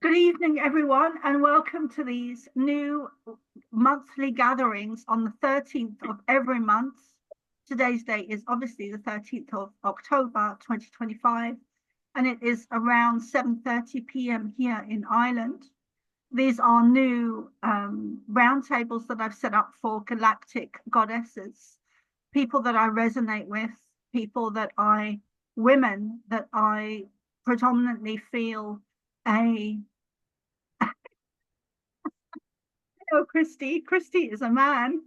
Good evening, everyone, and welcome to these new monthly gatherings on the 13th of every month. Today's date is obviously the 13th of October 2025, and it is around 7:30 p.m. here in Ireland. These are new roundtables that I've set up for galactic goddesses, people that I resonate with, women that I predominantly feel a Oh, Christy. Christy is a man.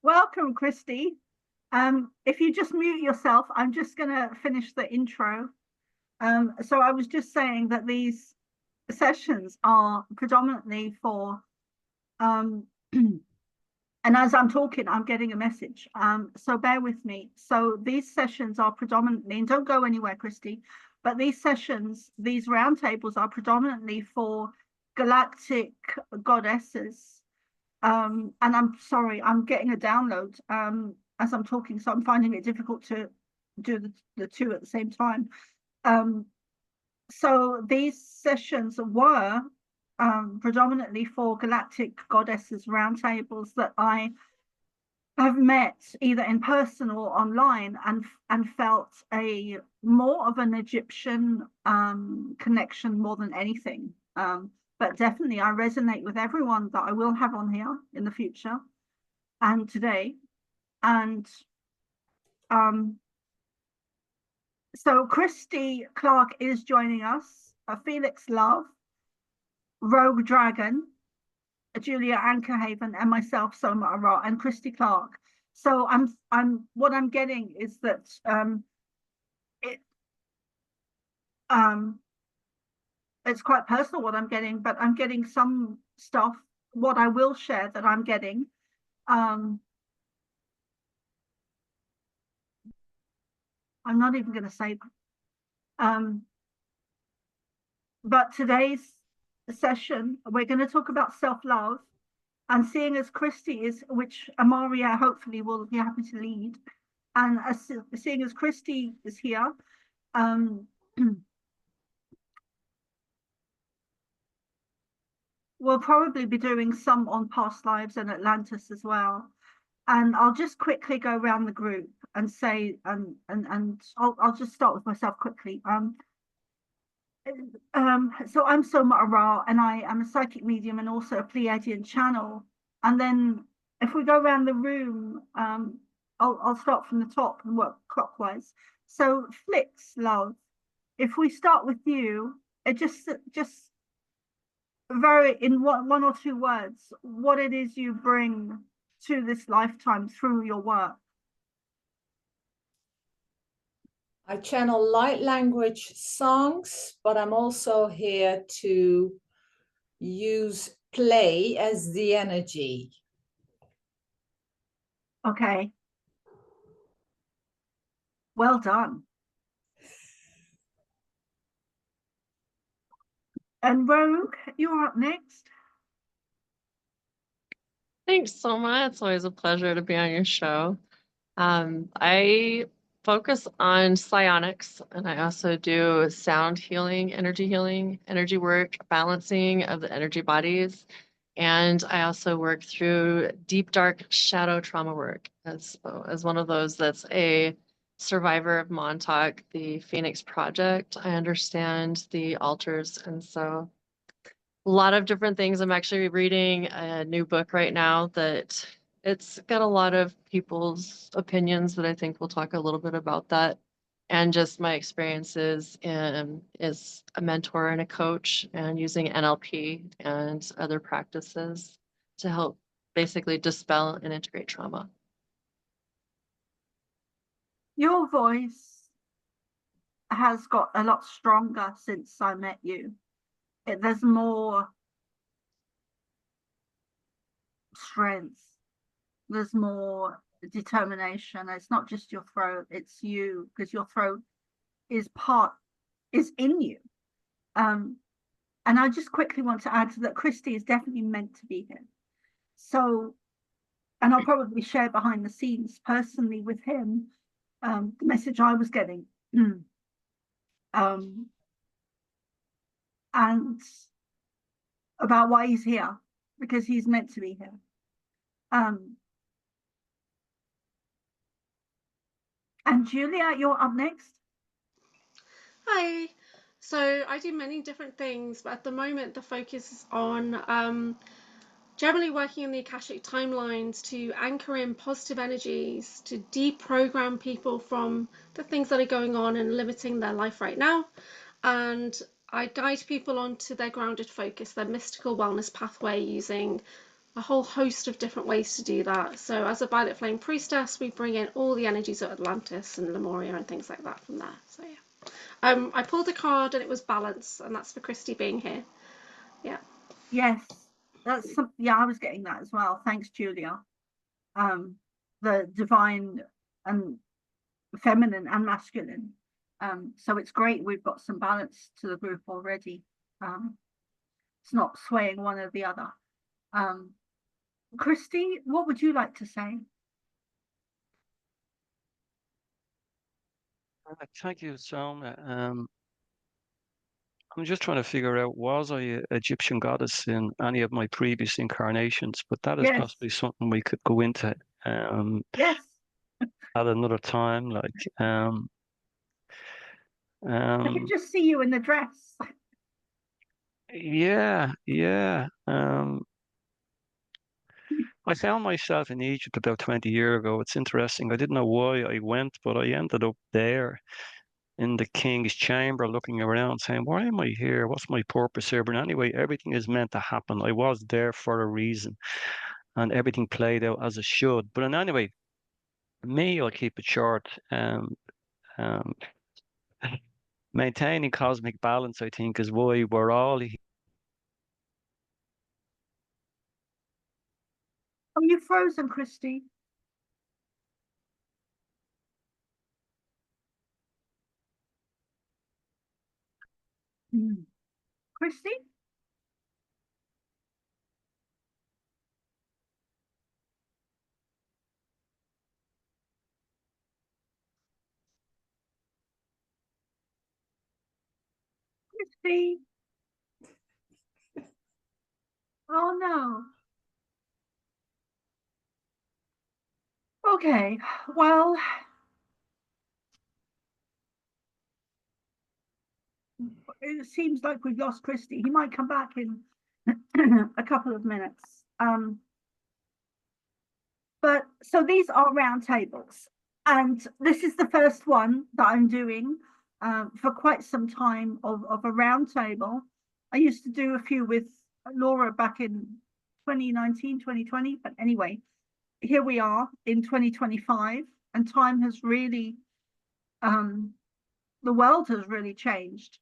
Welcome, Christy. If you just mute yourself, I'm just going to finish the intro. So I was just saying that these sessions are predominantly for, and as I'm talking, I'm getting a message. So bear with me. So these sessions are predominantly, and don't go anywhere, Christy, but these sessions, these roundtables are predominantly for galactic goddesses. And I'm sorry, I'm getting a download as I'm talking, so I'm finding it difficult to do the two at the same time. So these sessions were predominantly for galactic goddesses roundtables that I have met either in person or online, and felt a more of an Egyptian connection more than anything. But definitely I resonate with everyone that I will have on here in the future and today. And so Christy Clark is joining us, Felix Love, Rogue Dragon, Julia Ankerhaven, and myself, Soma Ara, and Christy Clark. So what I'm getting is that it's quite personal what I'm getting, but I'm getting some stuff. What I will share that I'm getting. I'm not even going to say that. But today's session, we're going to talk about self-love, and seeing as Christy is, which Amaria hopefully will be happy to lead, and seeing as Christy is here, we'll probably be doing some on past lives and Atlantis as well. And I'll just quickly go around the group and say, and I'll just start with myself quickly. So I'm Soma Ara, and I am a psychic medium and also a Pleiadian channel. And then if we go around the room, I'll start from the top and work clockwise. So Flix, love, if we start with you, it just very in one or two words, what it is you bring to this lifetime through your work. I channel light language songs, but I'm also here to use play as the energy. Okay. Well done. And Rogue, you're up next. Thanks so much. It's always a pleasure to be on your show. I focus on psionics, and I also do sound healing, energy work, balancing of the energy bodies. And I also work through deep, dark shadow trauma work as one of those that's a survivor of Montauk, the Phoenix Project. I understand the altars, and so a lot of different things. I'm actually reading a new book right now that it's got a lot of people's opinions that I think we'll talk a little bit about that, and just my experiences as a mentor and a coach, and using NLP and other practices to help basically dispel and integrate trauma. Your voice has got a lot stronger since I met you. There's more strength, there's more determination. It's not just your throat, it's you, because your throat is in you. And I just quickly want to add that Christy is definitely meant to be here. So, and I'll probably share behind the scenes personally with him the message I was getting. and about why he's here, because he's meant to be here. And Julia, you're up next. Hi. So I do many different things, but at the moment the focus is on generally working in the Akashic timelines to anchor in positive energies, to deprogram people from the things that are going on and limiting their life right now. And I guide people onto their grounded focus, their mystical wellness pathway, using a whole host of different ways to do that. So as a Violet Flame Priestess, we bring in all the energies of Atlantis and Lemuria and things like that from there. So yeah. I pulled a card and it was balance, and that's for Christy being here. Yeah. Yes, that's some, yeah, I was getting that as well. Thanks, Julia. The divine and feminine and masculine. So it's great we've got some balance to the group already. It's not swaying one or the other. Christy, what would you like to say? Thank you, Sona. I'm just trying to figure out, was I an Egyptian goddess in any of my previous incarnations? But that is Yes. possibly something we could go into Yes. at another time. I can just see you in the dress. Yeah. I found myself in Egypt about 20 years ago. It's interesting. I didn't know why I went, but I ended up there in the king's chamber looking around saying, why am I here? What's my purpose here? But anyway, everything is meant to happen. I was there for a reason and everything played out as it should. But anyway, me, I'll keep it short. Um, maintaining cosmic balance, I think, is why we're all here. Are you frozen, Christy? Christy? Christy? Oh no. Okay, well, it seems like we've lost Christy. He might come back in a couple of minutes. But so these are round tables, and this is the first one that I'm doing for quite some time of a round table. I used to do a few with Laura back in 2019, 2020, but anyway, here we are in 2025, and time has really, the world has really changed.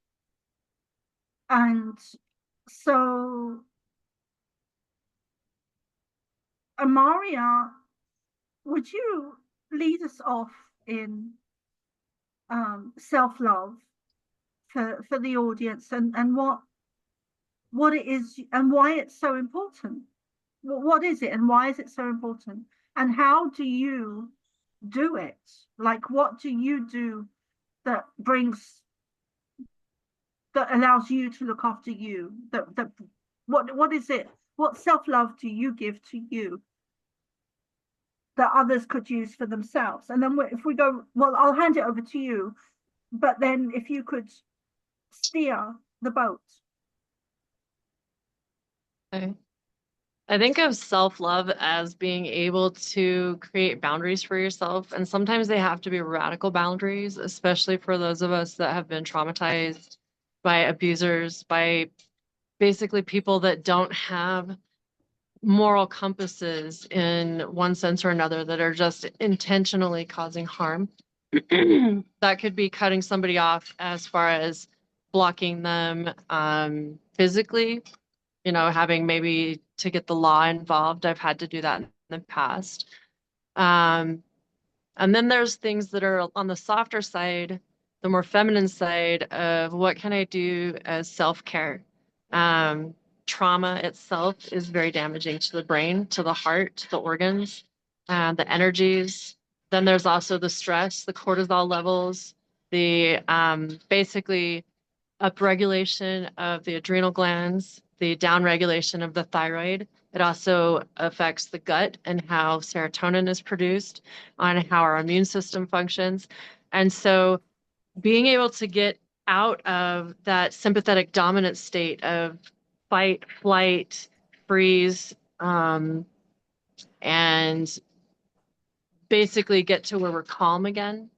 And so Amaria, would you lead us off in self-love for the audience, and what it is and why it's so important? What is it and why is it so important? And how do you do it? Like, what do you do that allows you to look after you? What is it? What self-love do you give to you that others could use for themselves? And then if we go, well, I'll hand it over to you, but then if you could steer the boat. Okay. I think of self-love as being able to create boundaries for yourself. And sometimes they have to be radical boundaries, especially for those of us that have been traumatized by abusers, by basically people that don't have moral compasses in one sense or another, that are just intentionally causing harm. That could be cutting somebody off as far as blocking them physically, having maybe to get the law involved. I've had to do that in the past. And then there's things that are on the softer side, the more feminine side of what can I do as self-care. Trauma itself is very damaging to the brain, to the heart, to the organs, the energies. Then there's also the stress, the cortisol levels, the basically upregulation of the adrenal glands, the downregulation of the thyroid. It also affects the gut and how serotonin is produced, on how our immune system functions. And so being able to get out of that sympathetic dominant state of fight, flight, freeze, and basically get to where we're calm again.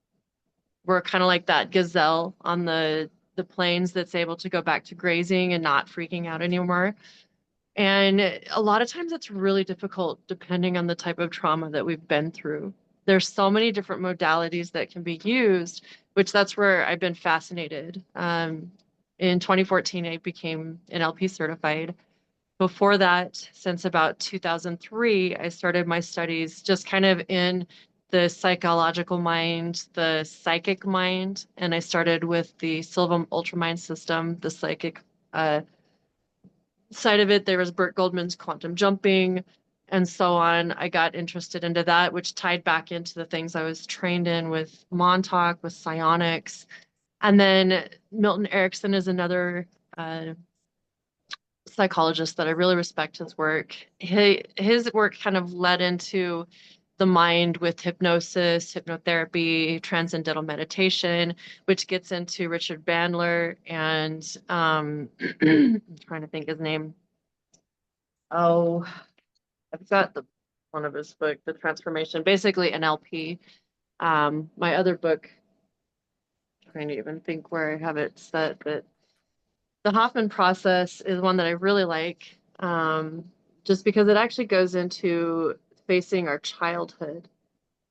We're kind of like that gazelle on the plains that's able to go back to grazing and not freaking out anymore. And a lot of times it's really difficult depending on the type of trauma that we've been through. There's so many different modalities that can be used, which that's where I've been fascinated. In 2014, I became NLP certified. Before that, since about 2003, I started my studies just kind of in the psychological mind, the psychic mind, and I started with the Sylvam Ultramind system, the psychic side of it. There was Burt Goldman's quantum jumping and so on. I got interested into that, which tied back into the things I was trained in with Montauk, with psionics. And then Milton Erickson is another psychologist that I really respect his work. His work kind of led into the mind with hypnosis, hypnotherapy, transcendental meditation, which gets into Richard Bandler and I'm trying to think his name. Oh, I've got one of his book, The Transformation, basically NLP. My other book, I'm trying to even think where I have it set, but the Hoffman process is one that I really like, just because it actually goes into facing our childhood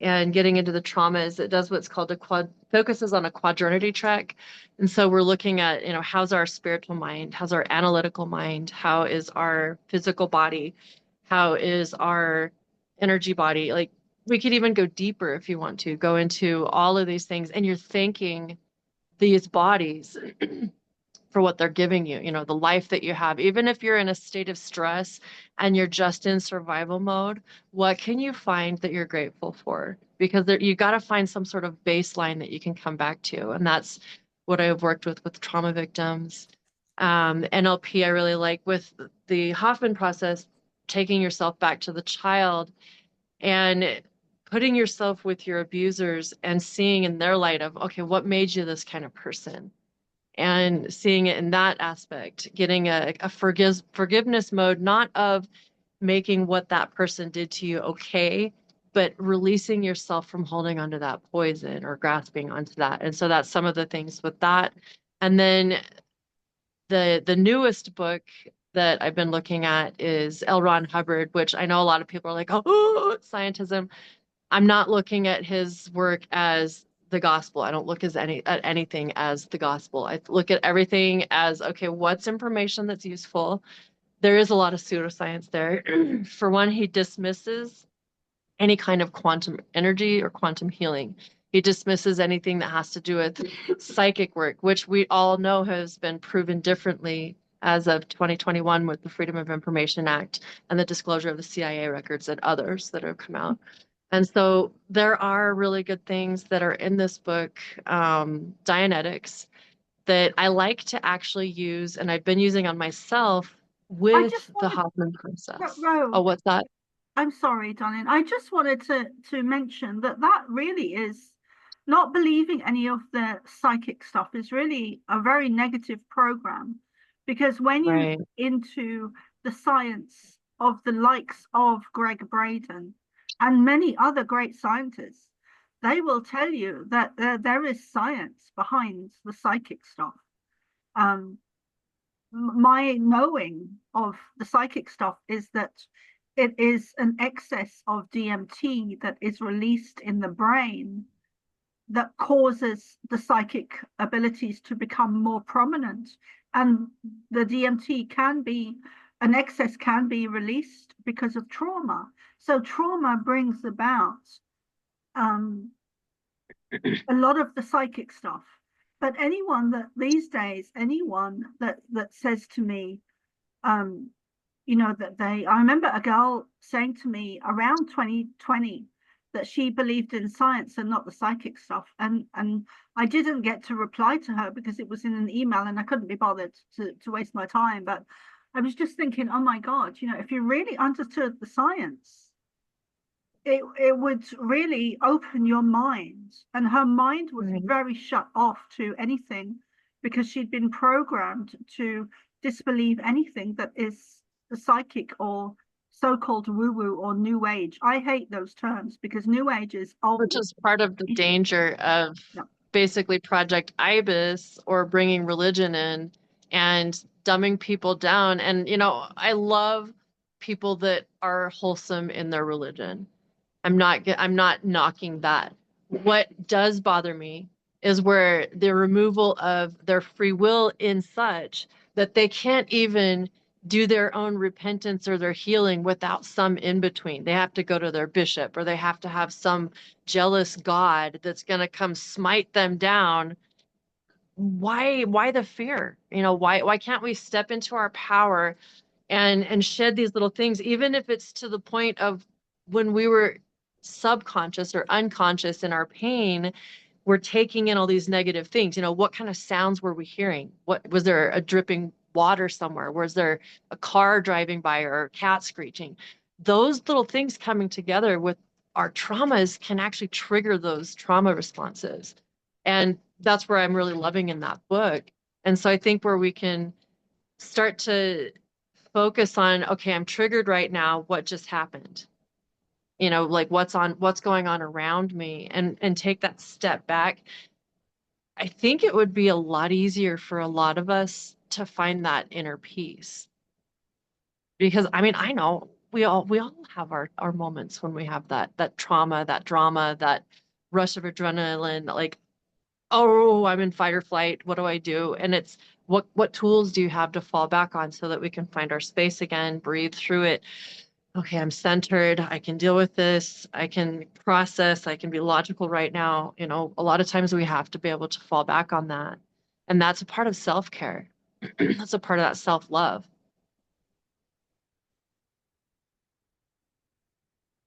and getting into the traumas. It does what's called focuses on a quadrinity track. And so we're looking at, how's our spiritual mind? How's our analytical mind? How is our physical body? How is our energy body? Like, we could even go deeper if you want to go into all of these things, and you're thanking these bodies for what they're giving you, the life that you have. Even if you're in a state of stress and you're just in survival mode, what can you find that you're grateful for? Because you got to find some sort of baseline that you can come back to. And that's what I've worked with trauma victims. NLP, I really like. With the Hoffman process, taking yourself back to the child and putting yourself with your abusers and seeing in their light of, okay, what made you this kind of person? And seeing it in that aspect, getting a forgiveness mode, not of making what that person did to you okay, but releasing yourself from holding onto that poison or grasping onto that. And so that's some of the things with that. And then the newest book that I've been looking at is L. Ron Hubbard, which I know a lot of people are like, oh, scientism. I'm not looking at his work as the gospel. I don't look at anything as the gospel. I look at everything as, okay, what's information that's useful? There is a lot of pseudoscience there. For one, he dismisses any kind of quantum energy or quantum healing. He dismisses anything that has to do with psychic work, which we all know has been proven differently as of 2021 with the Freedom of Information Act and the disclosure of the CIA records and others that have come out. And so there are really good things that are in this book, Dianetics, that I like to actually use, and I've been using on myself with the Hoffman process. Oh, what's that? I'm sorry, darling. I just wanted to mention that really is not believing any of the psychic stuff is really a very negative program, because when you're into the science of the likes of Greg Braden and many other great scientists, they will tell you that there is science behind the psychic stuff. My knowing of the psychic stuff is that it is an excess of DMT that is released in the brain that causes the psychic abilities to become more prominent. And the DMT an excess can be released because of trauma. So trauma brings about a lot of the psychic stuff. But anyone that says to me, I remember a girl saying to me around 2020 that she believed in science and not the psychic stuff. And I didn't get to reply to her because it was in an email and I couldn't be bothered to waste my time. But I was just thinking, oh my God, you know, if you really understood the science, it would really open your mind. And her mind was very shut off to anything because she'd been programmed to disbelieve anything that is psychic or so-called woo-woo or new age. I hate those terms because new age is Which is part of the danger of basically Project Ibis or bringing religion in and dumbing people down. And, you know, I love people that are wholesome in their religion. I'm not knocking that. What does bother me is where the removal of their free will in such that they can't even do their own repentance or their healing without some in between. They have to go to their bishop or they have to have some jealous God that's going to come smite them down. Why the fear? You know, why can't we step into our power and shed these little things, even if it's to the point of when we were subconscious or unconscious in our pain, we're taking in all these negative things. You know, what kind of sounds were we hearing? What was there, a dripping water somewhere? Was there a car driving by or a cat screeching? Those little things coming together with our traumas can actually trigger those trauma responses. And that's where I'm really loving in that book. And so I think where we can start to focus on, okay, I'm triggered right now. What just happened? You know, like what's going on around me, and take that step back. I think it would be a lot easier for a lot of us to find that inner peace. Because I mean, I know we all have our moments when we have that trauma, that drama, that rush of adrenaline, like, oh, I'm in fight or flight. What do I do? And it's what tools do you have to fall back on so that we can find our space again, breathe through it. Okay, I'm centered. I can deal with this. I can process. I can be logical right now. You know, a lot of times we have to be able to fall back on that. And that's a part of self-care. That's a part of that self-love.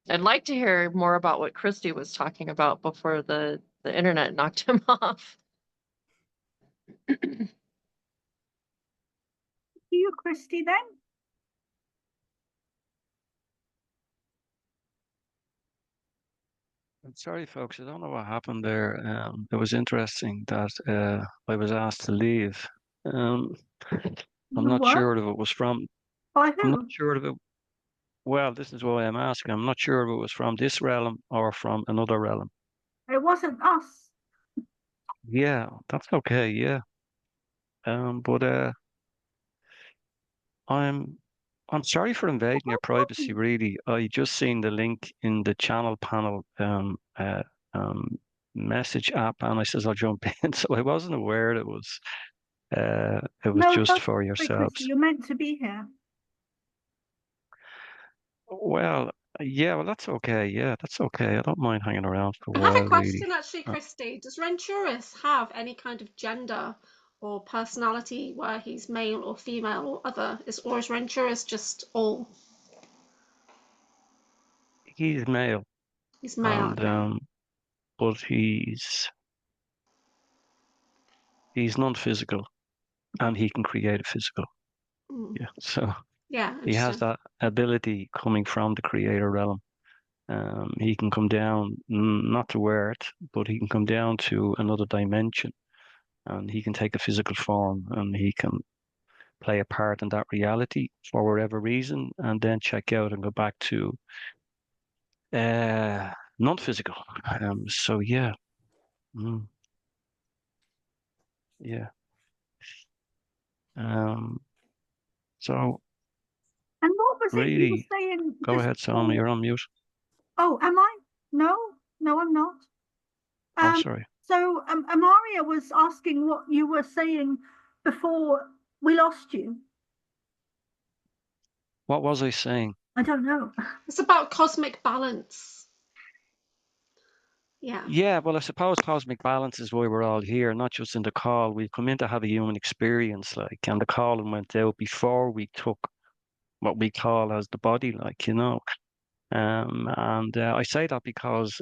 I'd like to hear more about what Christy was talking about before the internet knocked him off. You, Christy, then? I'm sorry, folks. I don't know what happened there. It was interesting that I was asked to leave. I'm not sure if it was from. By I'm not who? sure if it. Well, this is why I'm asking. I'm not sure if it was from this realm or from another realm. It wasn't us. Yeah, that's okay. Yeah. But I'm sorry for invading your privacy, really. I just seen the link in the channel panel um message app and I says I'll jump in. So I wasn't aware it was No, just don't for worry, Christy. yourselves. You're meant to be here. Well, yeah, well that's okay. Yeah, that's okay. I don't mind hanging around for a I have a while, really. question actually, Christy. Does Renturus have any kind of gender or personality where he's male or female or other? Or is Renturus just all? He's male He's male, and okay. but he's non-physical and he can create a physical. Mm. Yeah. So Yeah, he has interesting. that ability coming from the creator realm. He can come down, not to Earth, but he can come down to another dimension and he can take a physical form and he can play a part in that reality for whatever reason and then check out and go back to non-physical. So yeah. Mm, yeah. So And what was it you were really, saying go just ahead, Salma, before? you're on mute. Oh, am I? No, no, I'm not. Oh, Um, sorry. so Amaria was asking what you were saying before we lost you. What was I saying? I don't know. It's about cosmic balance. Yeah. Yeah, well, I suppose cosmic balance is why we're all here, not just in the call. We've come in to have a human experience, like, and the calling went out before we took what we call as the body, like, you know. And I say that because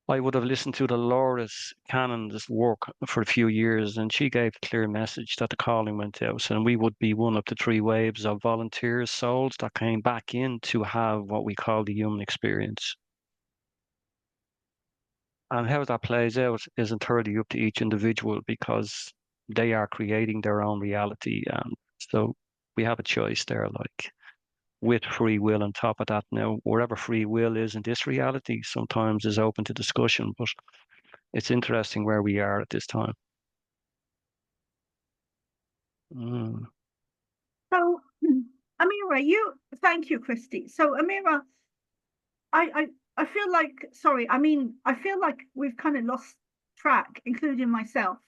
I would have listened to the Loris Cannon's work for a few years, and she gave a clear message that the calling went out, and we would be one of the 3 waves of volunteers, souls that came back in to have what we call the human experience. And how that plays out is entirely up to each individual, because they are creating their own reality. So we have a choice there, like, with free will on top of that. Now, wherever free will is in this reality sometimes is open to discussion, but it's interesting where we are at this time. So, Amira, thank you, Christy. So, Amira, I feel like, sorry, I feel like we've kind of lost track, including myself.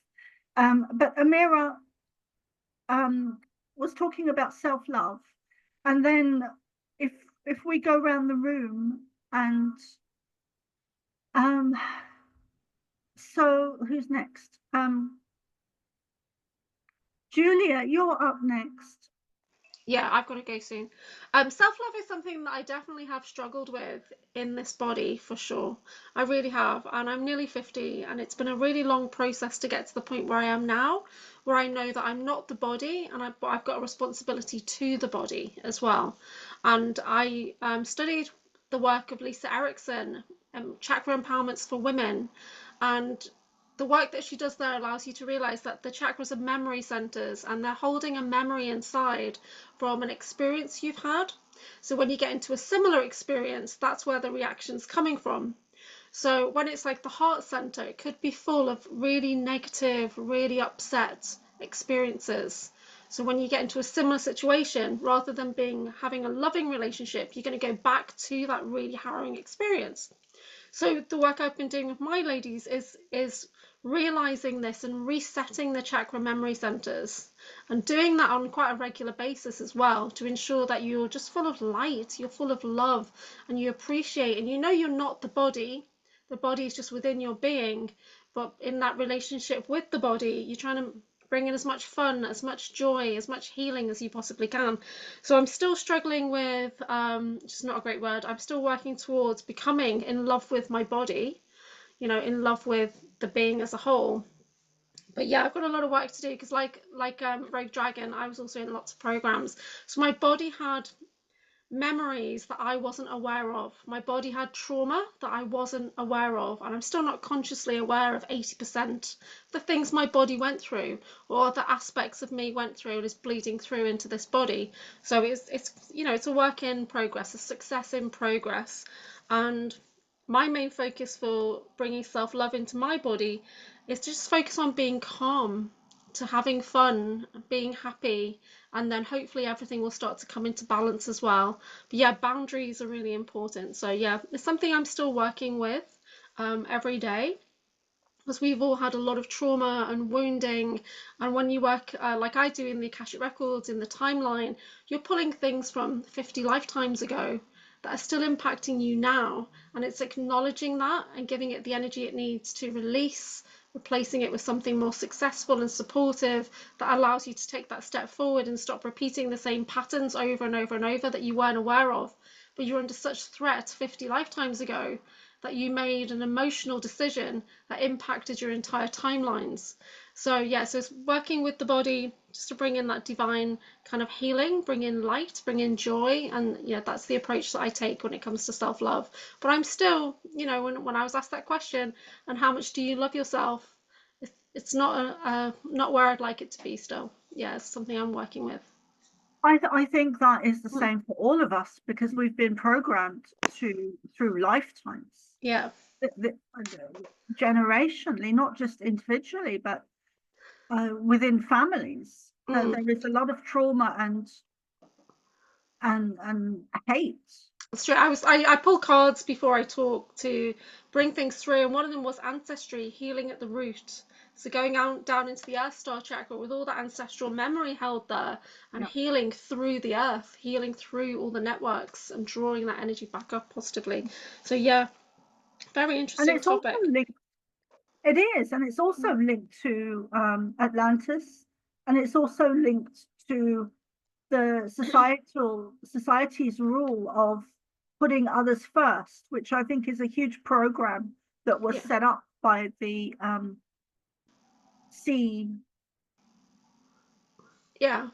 But Amira was talking about self-love, and then if we go around the room and so who's next? Julia, you're up next. Yeah, I've got to go soon. Self-love is something that I definitely have struggled with in this body, for sure. I really have, and I'm nearly 50, and it's been a really long process to get to the point where I am now, where I know that I'm not the body, and I've got a responsibility to the body as well. And I studied the work of Lisa Erickson, Chakra Empowerments for Women, and the work that she does there allows you to realize that the chakras are memory centers, and they're holding a memory inside from an experience you've had. So when you get into a similar experience, that's where the reaction's coming from. So when it's like the heart center, it could be full of really negative, really upset experiences. So when you get into a similar situation, rather than having a loving relationship, you're going to go back to that really harrowing experience. So the work I've been doing with my ladies is realizing this and resetting the chakra memory centers, and doing that on quite a regular basis as well, to ensure that you're just full of light, you're full of love, and you appreciate, and you know you're not the body is just within your being, but in that relationship with the body, you're trying to bring in as much fun, as much joy, as much healing as you possibly can. So I'm still struggling with, just not a great word, I'm still working towards becoming in love with my body, you know, in love with the being as a whole. But yeah, I've got a lot of work to do, because like Rogue Dragon, I was also in lots of programs. So my body had memories that I wasn't aware of. My body had trauma that I wasn't aware of, and I'm still not consciously aware of 80% the things my body went through, or the aspects of me went through and is bleeding through into this body. So it's you know, it's a work in progress, a success in progress. And my main focus for bringing self-love into my body is to just focus on being calm, to having fun, being happy, and then hopefully everything will start to come into balance as well. But yeah, boundaries are really important. So yeah, it's something I'm still working with every day, because we've all had a lot of trauma and wounding, and when you work like I do in the Akashic Records, in the timeline, you're pulling things from 50 lifetimes ago that are still impacting you now, and it's acknowledging that and giving it the energy it needs to release, replacing it with something more successful and supportive that allows you to take that step forward and stop repeating the same patterns over and over and over that you weren't aware of, but you're under such threat 50 lifetimes ago that you made an emotional decision that impacted your entire timelines. So yeah, so it's working with the body just to bring in that divine kind of healing, bring in light, bring in joy. And yeah, that's the approach that I take when it comes to self-love. But I'm still, you know, when I was asked that question, and how much do you love yourself, it's not not where I'd like it to be still. Yeah, it's something I'm working with. I think that is the same for all of us, because we've been programmed through lifetimes. Yeah. Generationally, not just individually, but within families. There is a lot of trauma and hate. That's true. I pull cards before I talk to bring things through, and one of them was ancestry, healing at the root. So going down into the Earth Star chakra with all that ancestral memory held there, and healing through the earth, healing through all the networks, and drawing that energy back up positively. So yeah, very interesting topic. It is, and it's also linked to Atlantis, and it's also linked to the society's rule of putting others first, which I think is a huge program that was Yeah. set up by the CA. Yeah.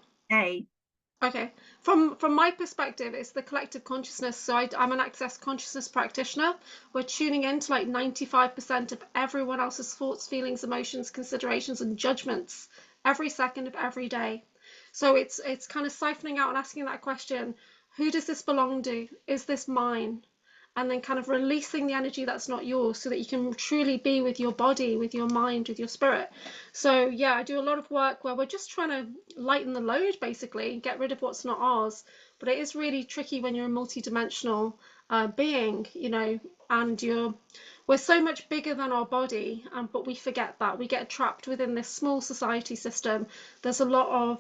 Okay. From my perspective, it's the collective consciousness. So I'm an access consciousness practitioner. We're tuning into like 95% of everyone else's thoughts, feelings, emotions, considerations, and judgments every second of every day. So it's kind of siphoning out and asking that question, who does this belong to? Is this mine? And then kind of releasing the energy that's not yours so that you can truly be with your body, with your mind, with your spirit. So yeah, I do a lot of work where we're just trying to lighten the load, basically, get rid of what's not ours. But it is really tricky when you're a multidimensional being, you know, and we're so much bigger than our body, but we forget that. We get trapped within this small society system. There's a lot of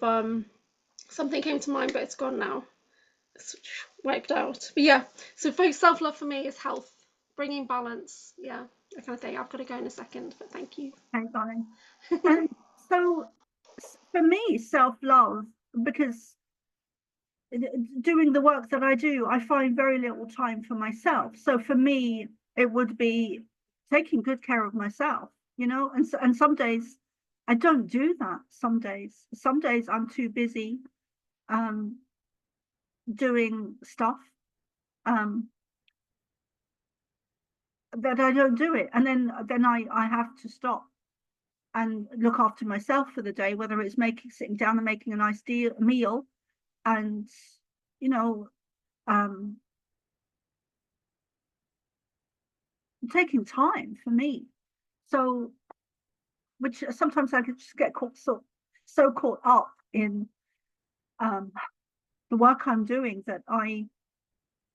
something came to mind, but it's gone now. It's wiped out. But yeah, so self-love for me is health, bringing balance. Yeah, that kind of thing. I've got to go in a second, but thank you. Okay, darling. And so for me, self-love, because doing the work that I do, I find very little time for myself. So for me, it would be taking good care of myself, you know, and some days I don't do that. Some days I'm too busy doing stuff that I don't do it. And then I have to stop and look after myself for the day, whether it's sitting down and making a nice meal and, you know, taking time for me. So, which sometimes I could just get so caught up in the work I'm doing that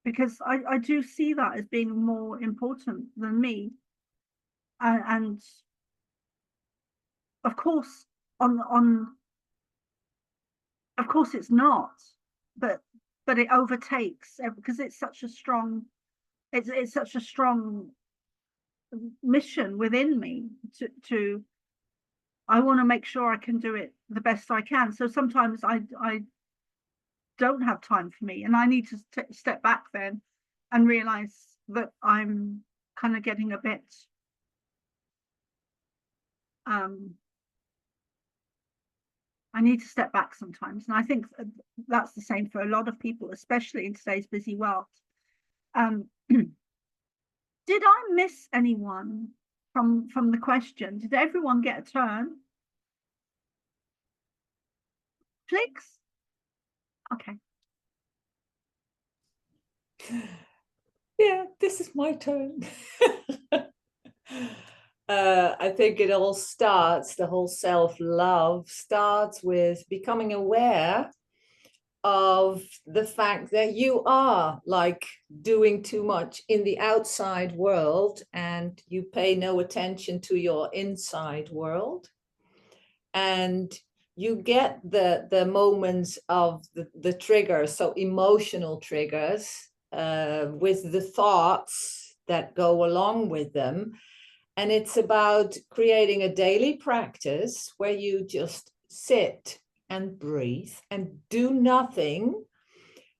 because I do see that as being more important than me. And of course, of course it's not, but it overtakes because it's such a strong, it's such a strong mission within me to I want to make sure I can do it the best I can. So sometimes I don't have time for me, and I need to step back then and realize that I'm kind of getting a bit I need to step back sometimes. And I think that's the same for a lot of people, especially in today's busy world. Did I miss anyone from the question? Did everyone get a turn? Flix? Okay. Yeah, this is my turn. I think it all starts, the whole self-love starts with becoming aware of the fact that you are like doing too much in the outside world and you pay no attention to your inside world. And you get the moments of the triggers, so emotional triggers, with the thoughts that go along with them. And it's about creating a daily practice where you just sit and breathe and do nothing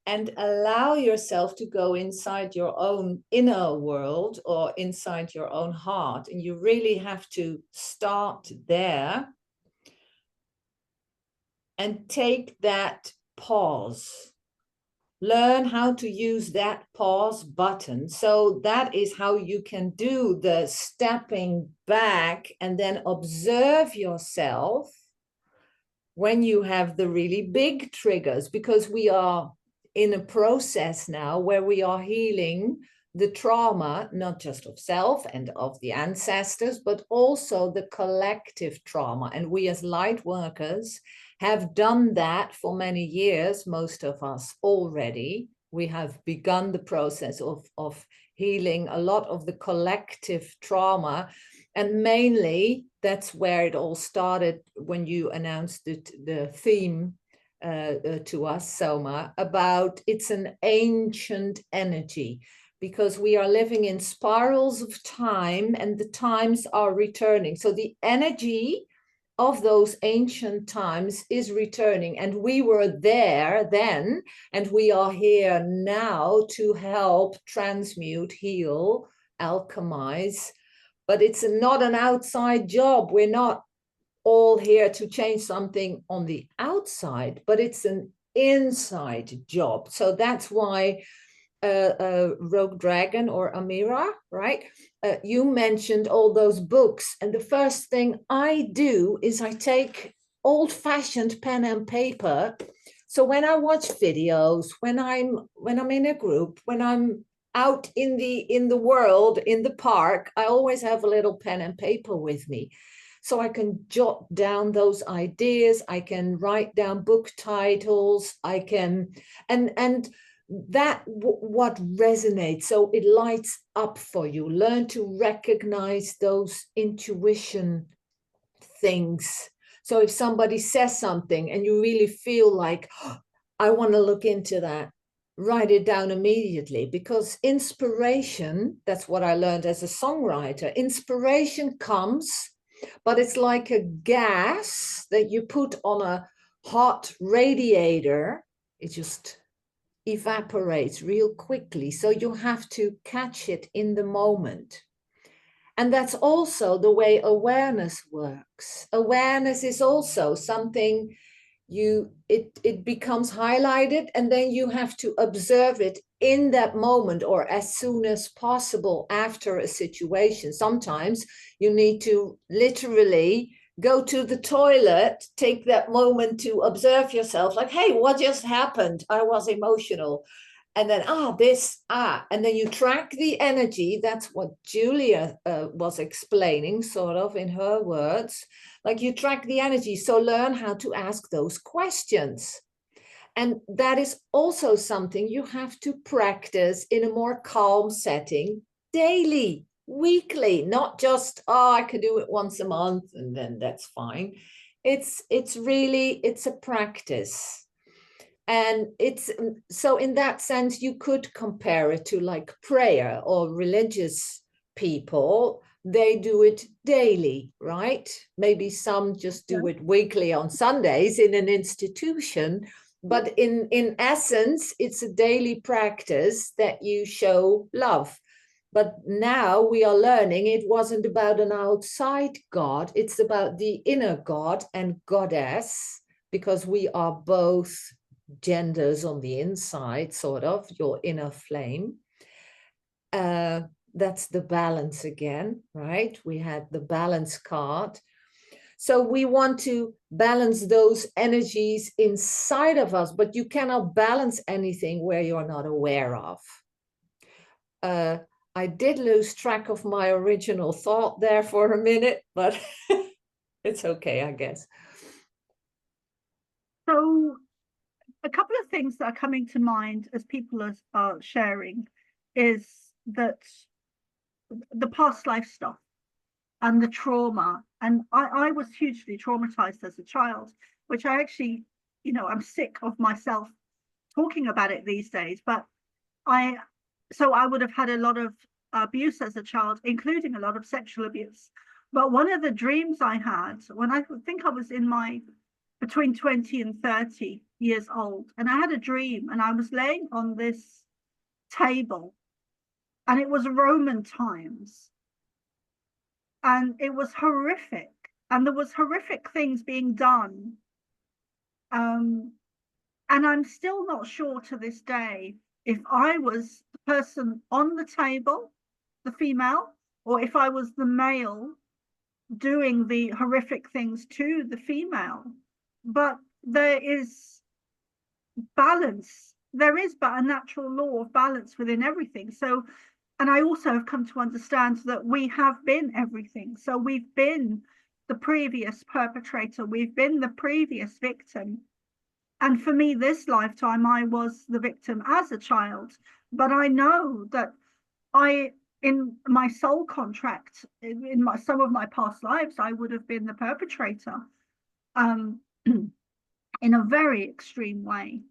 and allow yourself to go inside your own inner world or inside your own heart. And you really have to start there and take that pause. Learn how to use that pause button. So that is how you can do the stepping back and then observe yourself when you have the really big triggers, because we are in a process now where we are healing the trauma, not just of self and of the ancestors, but also the collective trauma. And we as light workers have done that for many years, most of us already. We have begun the process of healing a lot of the collective trauma. And mainly, that's where it all started when you announced the theme to us, Soma, about it's an ancient energy, because we are living in spirals of time and the times are returning. So the energy of those ancient times is returning. And we were there then, and we are here now to help transmute, heal, alchemize. But it's not an outside job. We're not all here to change something on the outside, but it's an inside job. So that's why Rogue Dragon or Amira, right? You mentioned all those books, and the first thing I do is I take old-fashioned pen and paper. So when I watch videos, when I'm in a group, when I'm out in the world, in the park, I always have a little pen and paper with me. So I can jot down those ideas, I can write down book titles, I can, and that what resonates, so it lights up for you. Learn to recognize those intuition things. So if somebody says something and you really feel like, oh, I want to look into that, write it down immediately, because inspiration, that's what I learned as a songwriter, inspiration comes, but it's like a gas that you put on a hot radiator. It just evaporates real quickly. So you have to catch it in the moment. And that's also the way awareness works. Awareness is also something it becomes highlighted, and then you have to observe it in that moment or as soon as possible after a situation. Sometimes you need to literally go to the toilet, take that moment to observe yourself, like, hey, what just happened? I was emotional. And then, and then you track the energy. That's what Julia was explaining, sort of in her words. Like, you track the energy, so learn how to ask those questions. And that is also something you have to practice in a more calm setting daily, weekly, not just, oh, I could do it once a month and then that's fine. It's a practice. And it's, so in that sense, you could compare it to like prayer or religious people. They do it daily, right? Maybe some just do it weekly on Sundays in an institution, but in essence, it's a daily practice that you show love. But now we are learning it wasn't about an outside God, it's about the inner God and goddess, because we are both genders on the inside, sort of, your inner flame. That's the balance again, right? We had the balance card. So we want to balance those energies inside of us, but you cannot balance anything where you're not aware of. I did lose track of my original thought there for a minute, but it's okay, I guess. So a couple of things that are coming to mind as people are sharing is that the past life stuff and the trauma. And I was hugely traumatized as a child, which I actually, I'm sick of myself talking about it these days. But so I would have had a lot of abuse as a child, including a lot of sexual abuse. But one of the dreams I had when I think I was in between 20 and 30 years old, and I had a dream, and I was laying on this table, and it was Roman times, and it was horrific, and there was horrific things being done, and I'm still not sure to this day if I was the person on the table, the female, or if I was the male doing the horrific things to the female. But there is balance. There is but a natural law of balance within everything. So, and I also have come to understand that we have been everything. So we've been the previous perpetrator, we've been the previous victim. And for me, this lifetime, I was the victim as a child. But I know that in my soul contract, in some of my past lives, I would have been the perpetrator. In a very extreme way.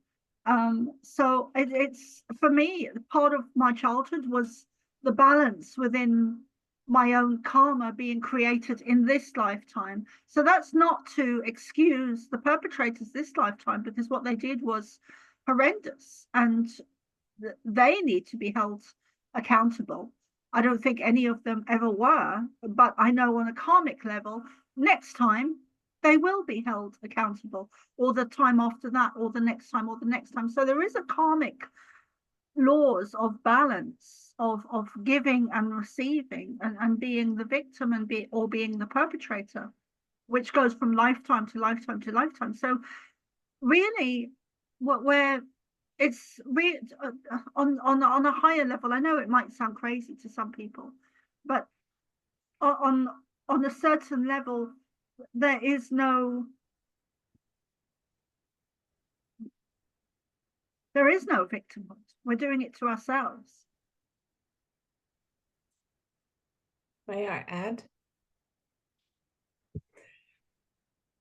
So it's, for me, part of my childhood was the balance within my own karma being created in this lifetime. So that's not to excuse the perpetrators this lifetime, because what they did was horrendous, and they need to be held accountable. I don't think any of them ever were, but I know on a karmic level, next time they will be held accountable, or the time after that, or the next time, or the next time. So there is a karmic laws of balance of giving and receiving, and being the victim and being the perpetrator, which goes from lifetime to lifetime to lifetime. So really, where it's really on a higher level, I know it might sound crazy to some people, but on a certain level, there is no victimhood. We're doing it to ourselves. May I add?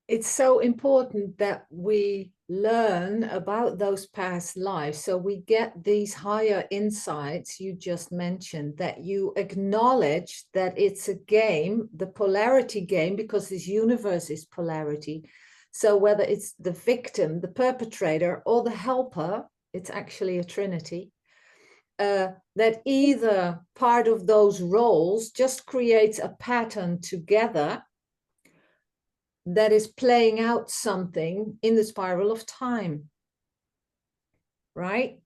It's so important that we learn about those past lives, so we get these higher insights you just mentioned, that you acknowledge that it's a game, the polarity game, because this universe is polarity. So whether it's the victim, the perpetrator, or the helper, it's actually a trinity. That either part of those roles just creates a pattern together that is playing out something in the spiral of time, right?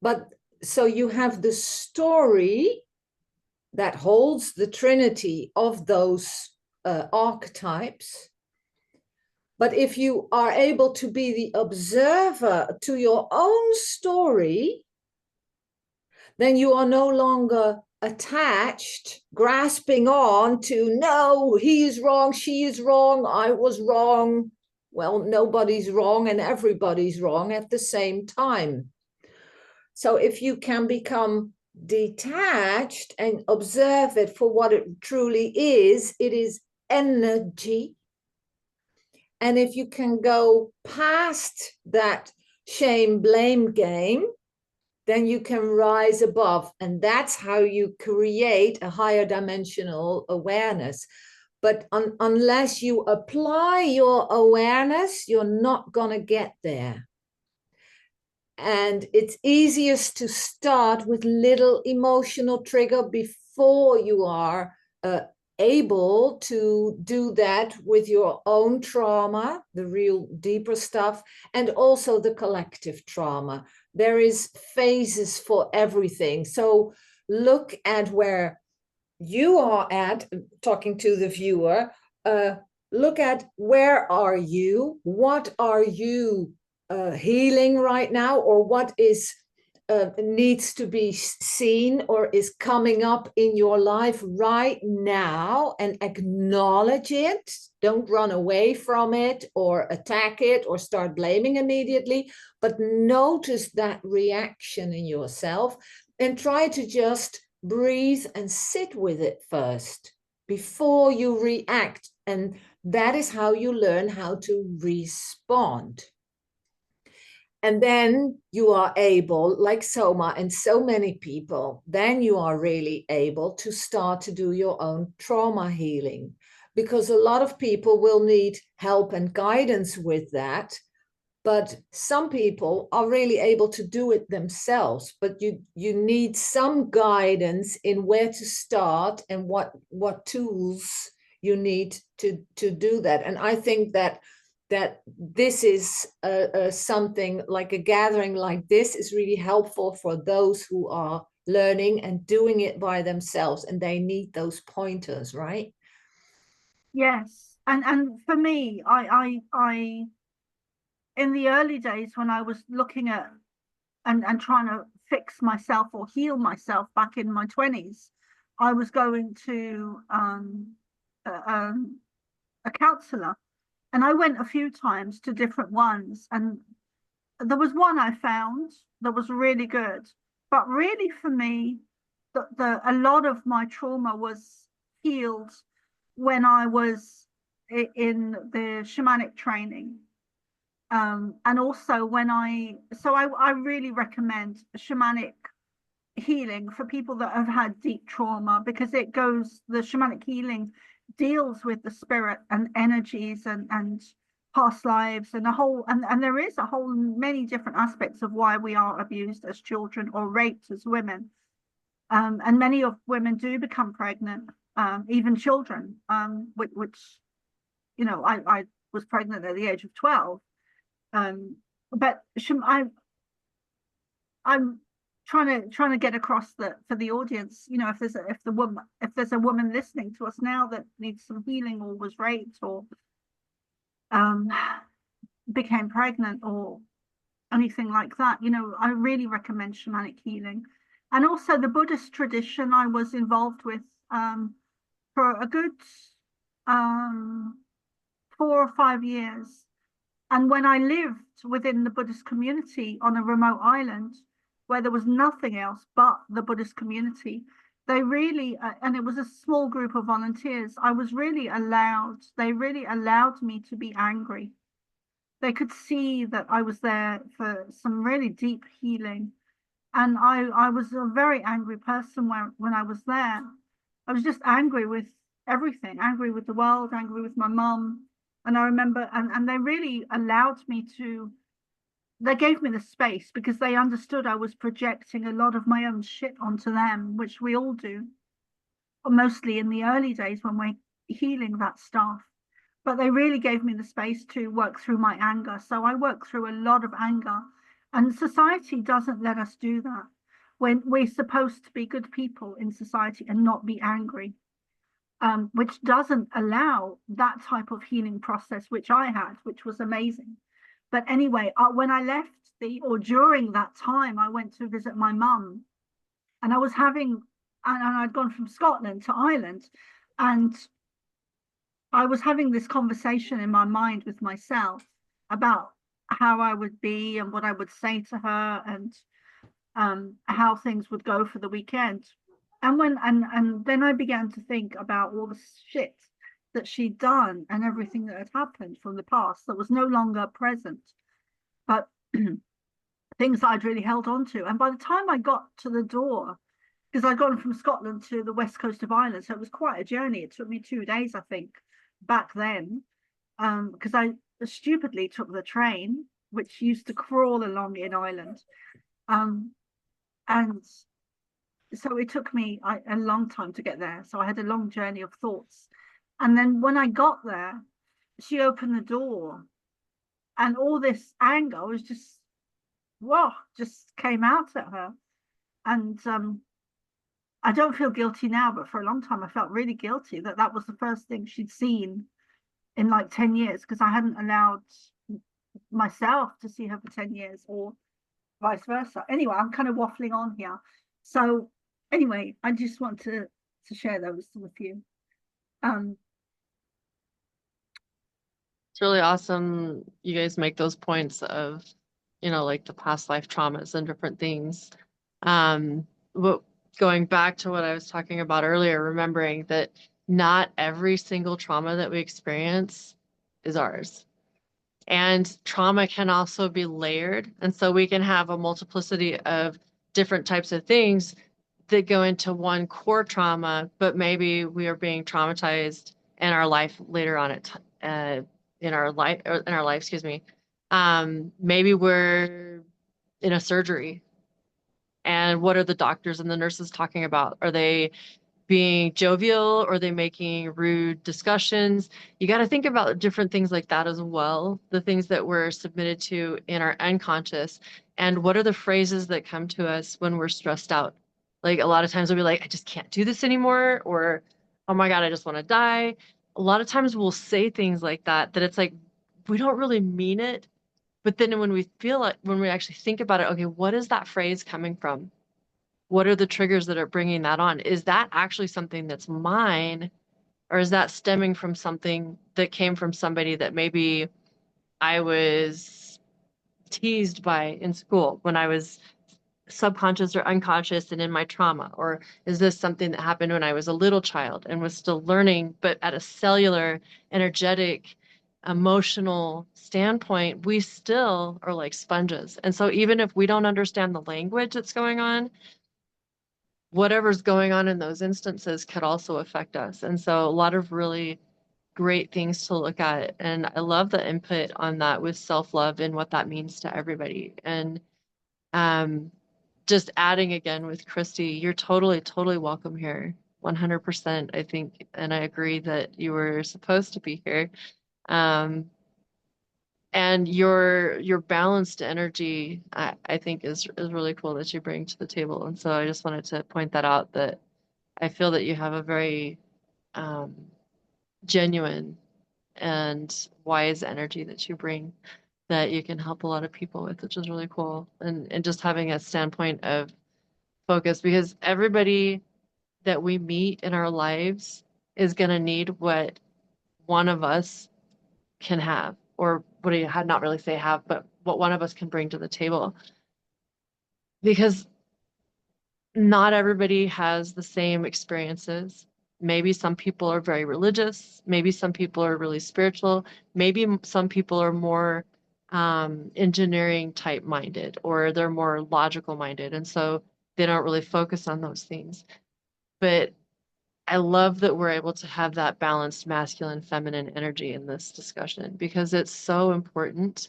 But so you have the story that holds the trinity of those archetypes. But if you are able to be the observer to your own story, then you are no longer attached, grasping on to, no, he is wrong, she is wrong, I was wrong. Well, nobody's wrong and everybody's wrong at the same time. So if you can become detached and observe it for what it truly is, it is energy. And if you can go past that shame blame game, then you can rise above. And that's how you create a higher dimensional awareness. But unless you apply your awareness, you're not going to get there. And it's easiest to start with little emotional trigger before you are able to do that with your own trauma, the real deeper stuff, and also the collective trauma. There is phases for everything. So look at where you are at, talking to the viewer. Look at where are you? What are you healing right now? Or what is needs to be seen or is coming up in your life right now, and acknowledge it. Don't run away from it or attack it or start blaming immediately, but notice that reaction in yourself and try to just breathe and sit with it first before you react. And that is how you learn how to respond. And then you are able, like Soma and so many people, then you are really able to start to do your own trauma healing, because a lot of people will need help and guidance with that. But some people are really able to do it themselves, but you need some guidance in where to start and what tools you need to do that. And I think that this is something like a gathering like this is really helpful for those who are learning and doing it by themselves, and they need those pointers, right? Yes, and for me, I in the early days when I was looking at and trying to fix myself or heal myself back in my 20s, I was going to a counselor. And I went a few times to different ones, and there was one I found that was really good. But really, for me, a lot of my trauma was healed when I was in the shamanic training. And also when I really recommend shamanic healing for people that have had deep trauma, because the shamanic healing deals with the spirit and energies and past lives and and there is a whole many different aspects of why we are abused as children or raped as women. And many of women do become pregnant, even children, which, you know, I was pregnant at the age of 12. But I'm trying to get across that for the audience, you know, if there's a woman listening to us now that needs some healing or was raped or became pregnant or anything like that, you know, I really recommend shamanic healing. And also the Buddhist tradition I was involved with for a good 4 or 5 years. And when I lived within the Buddhist community on a remote island where there was nothing else but the Buddhist community, they really, and it was a small group of volunteers, they really allowed me to be angry. They could see that I was there for some really deep healing. And I was a very angry person when I was there. I was just angry with everything, angry with the world, angry with my mum. And I remember, and they really allowed me to, they gave me the space because they understood I was projecting a lot of my own shit onto them, which we all do, mostly in the early days when we're healing that stuff. But they really gave me the space to work through my anger. So I work through a lot of anger. And society doesn't let us do that. When we're supposed to be good people in society and not be angry, which doesn't allow that type of healing process, which I had, which was amazing. But anyway, when I left during that time, I went to visit my mum, and and I'd gone from Scotland to Ireland, and I was having this conversation in my mind with myself about how I would be and what I would say to her, and how things would go for the weekend. And then I began to think about all the shit that she'd done and everything that had happened from the past that was no longer present, but things that I'd really held on to. And by the time I got to the door, because I'd gone from Scotland to the west coast of Ireland, so it was quite a journey. It took me 2 days, I think, back then, because I stupidly took the train, which used to crawl along in Ireland. And so it took me a long time to get there. So I had a long journey of thoughts. And then when I got there, she opened the door, and all this anger was just came out at her. And I don't feel guilty now, but for a long time I felt really guilty that was the first thing she'd seen in like 10 years, because I hadn't allowed myself to see her for 10 years, or vice versa. Anyway, I'm kind of waffling on here. So anyway, I just want to share those with you. It's really awesome you guys make those points of, you know, like the past life traumas and different things. But going back to what I was talking about earlier, remembering that not every single trauma that we experience is ours. And trauma can also be layered. And so we can have a multiplicity of different types of things that go into one core trauma, but maybe we are being traumatized in our life later on in our life, excuse me. Maybe we're in a surgery, and what are the doctors and the nurses talking about? Are they being jovial, or are they making rude discussions? You got to think about different things like that as well, the things that we're submitted to in our unconscious, and what are the phrases that come to us when we're stressed out. Like a lot of times we'll be like, I just can't do this anymore, or oh my God, I just want to die. A lot of times we'll say things like that it's like, we don't really mean it. But then when we actually think about it, okay, what is that phrase coming from? What are the triggers that are bringing that on? Is that actually something that's mine, or is that stemming from something that came from somebody that maybe I was teased by in school when I was subconscious or unconscious and in my trauma? Or is this something that happened when I was a little child and was still learning, but at a cellular, energetic, emotional standpoint, we still are like sponges. And so even if we don't understand the language that's going on, whatever's going on in those instances could also affect us. And so a lot of really great things to look at. And I love the input on that with self-love and what that means to everybody. And just adding again with Christy, you're totally, totally welcome here. 100%, I think, and I agree that you were supposed to be here. And your balanced energy, I think is really cool that you bring to the table. And so I just wanted to point that out, that I feel that you have a very genuine and wise energy that you bring, that you can help a lot of people with, which is really cool. And just having a standpoint of focus, because everybody that we meet in our lives is going to need what one of us can have, or what do you had not really say have, but what one of us can bring to the table. Because not everybody has the same experiences. Maybe some people are very religious. Maybe some people are really spiritual. Maybe some people are more engineering type minded, or they're more logical minded. And so they don't really focus on those things. But I love that we're able to have that balanced masculine, feminine energy in this discussion, because it's so important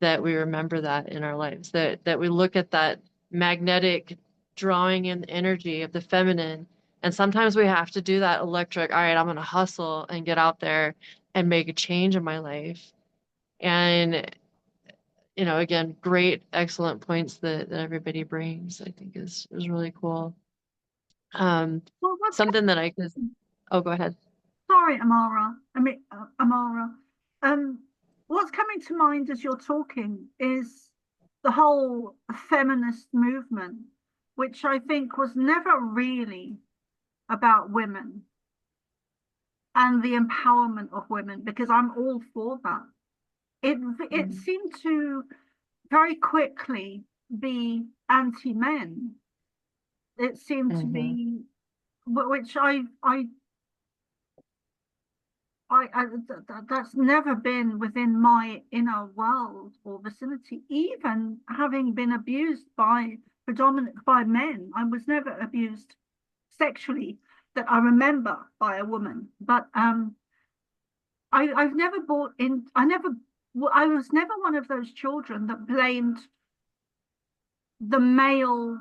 that we remember that in our lives, that we look at that magnetic drawing in energy of the feminine. And sometimes we have to do that electric, all right, I'm going to hustle and get out there and make a change in my life. And, you know, again, great, excellent points that everybody brings, I think is really cool. Well, Something that I could, oh, go ahead. sorry, Amara. Amara. What's coming to mind as you're talking is the whole feminist movement, which I think was never really about women and the empowerment of women, because I'm all for that. It seemed to very quickly be anti-men. It seemed to be, which that's never been within my inner world or vicinity. Even having been abused predominantly by men, I was never abused sexually that I remember by a woman. But I've never bought in. I was never one of those children that blamed the male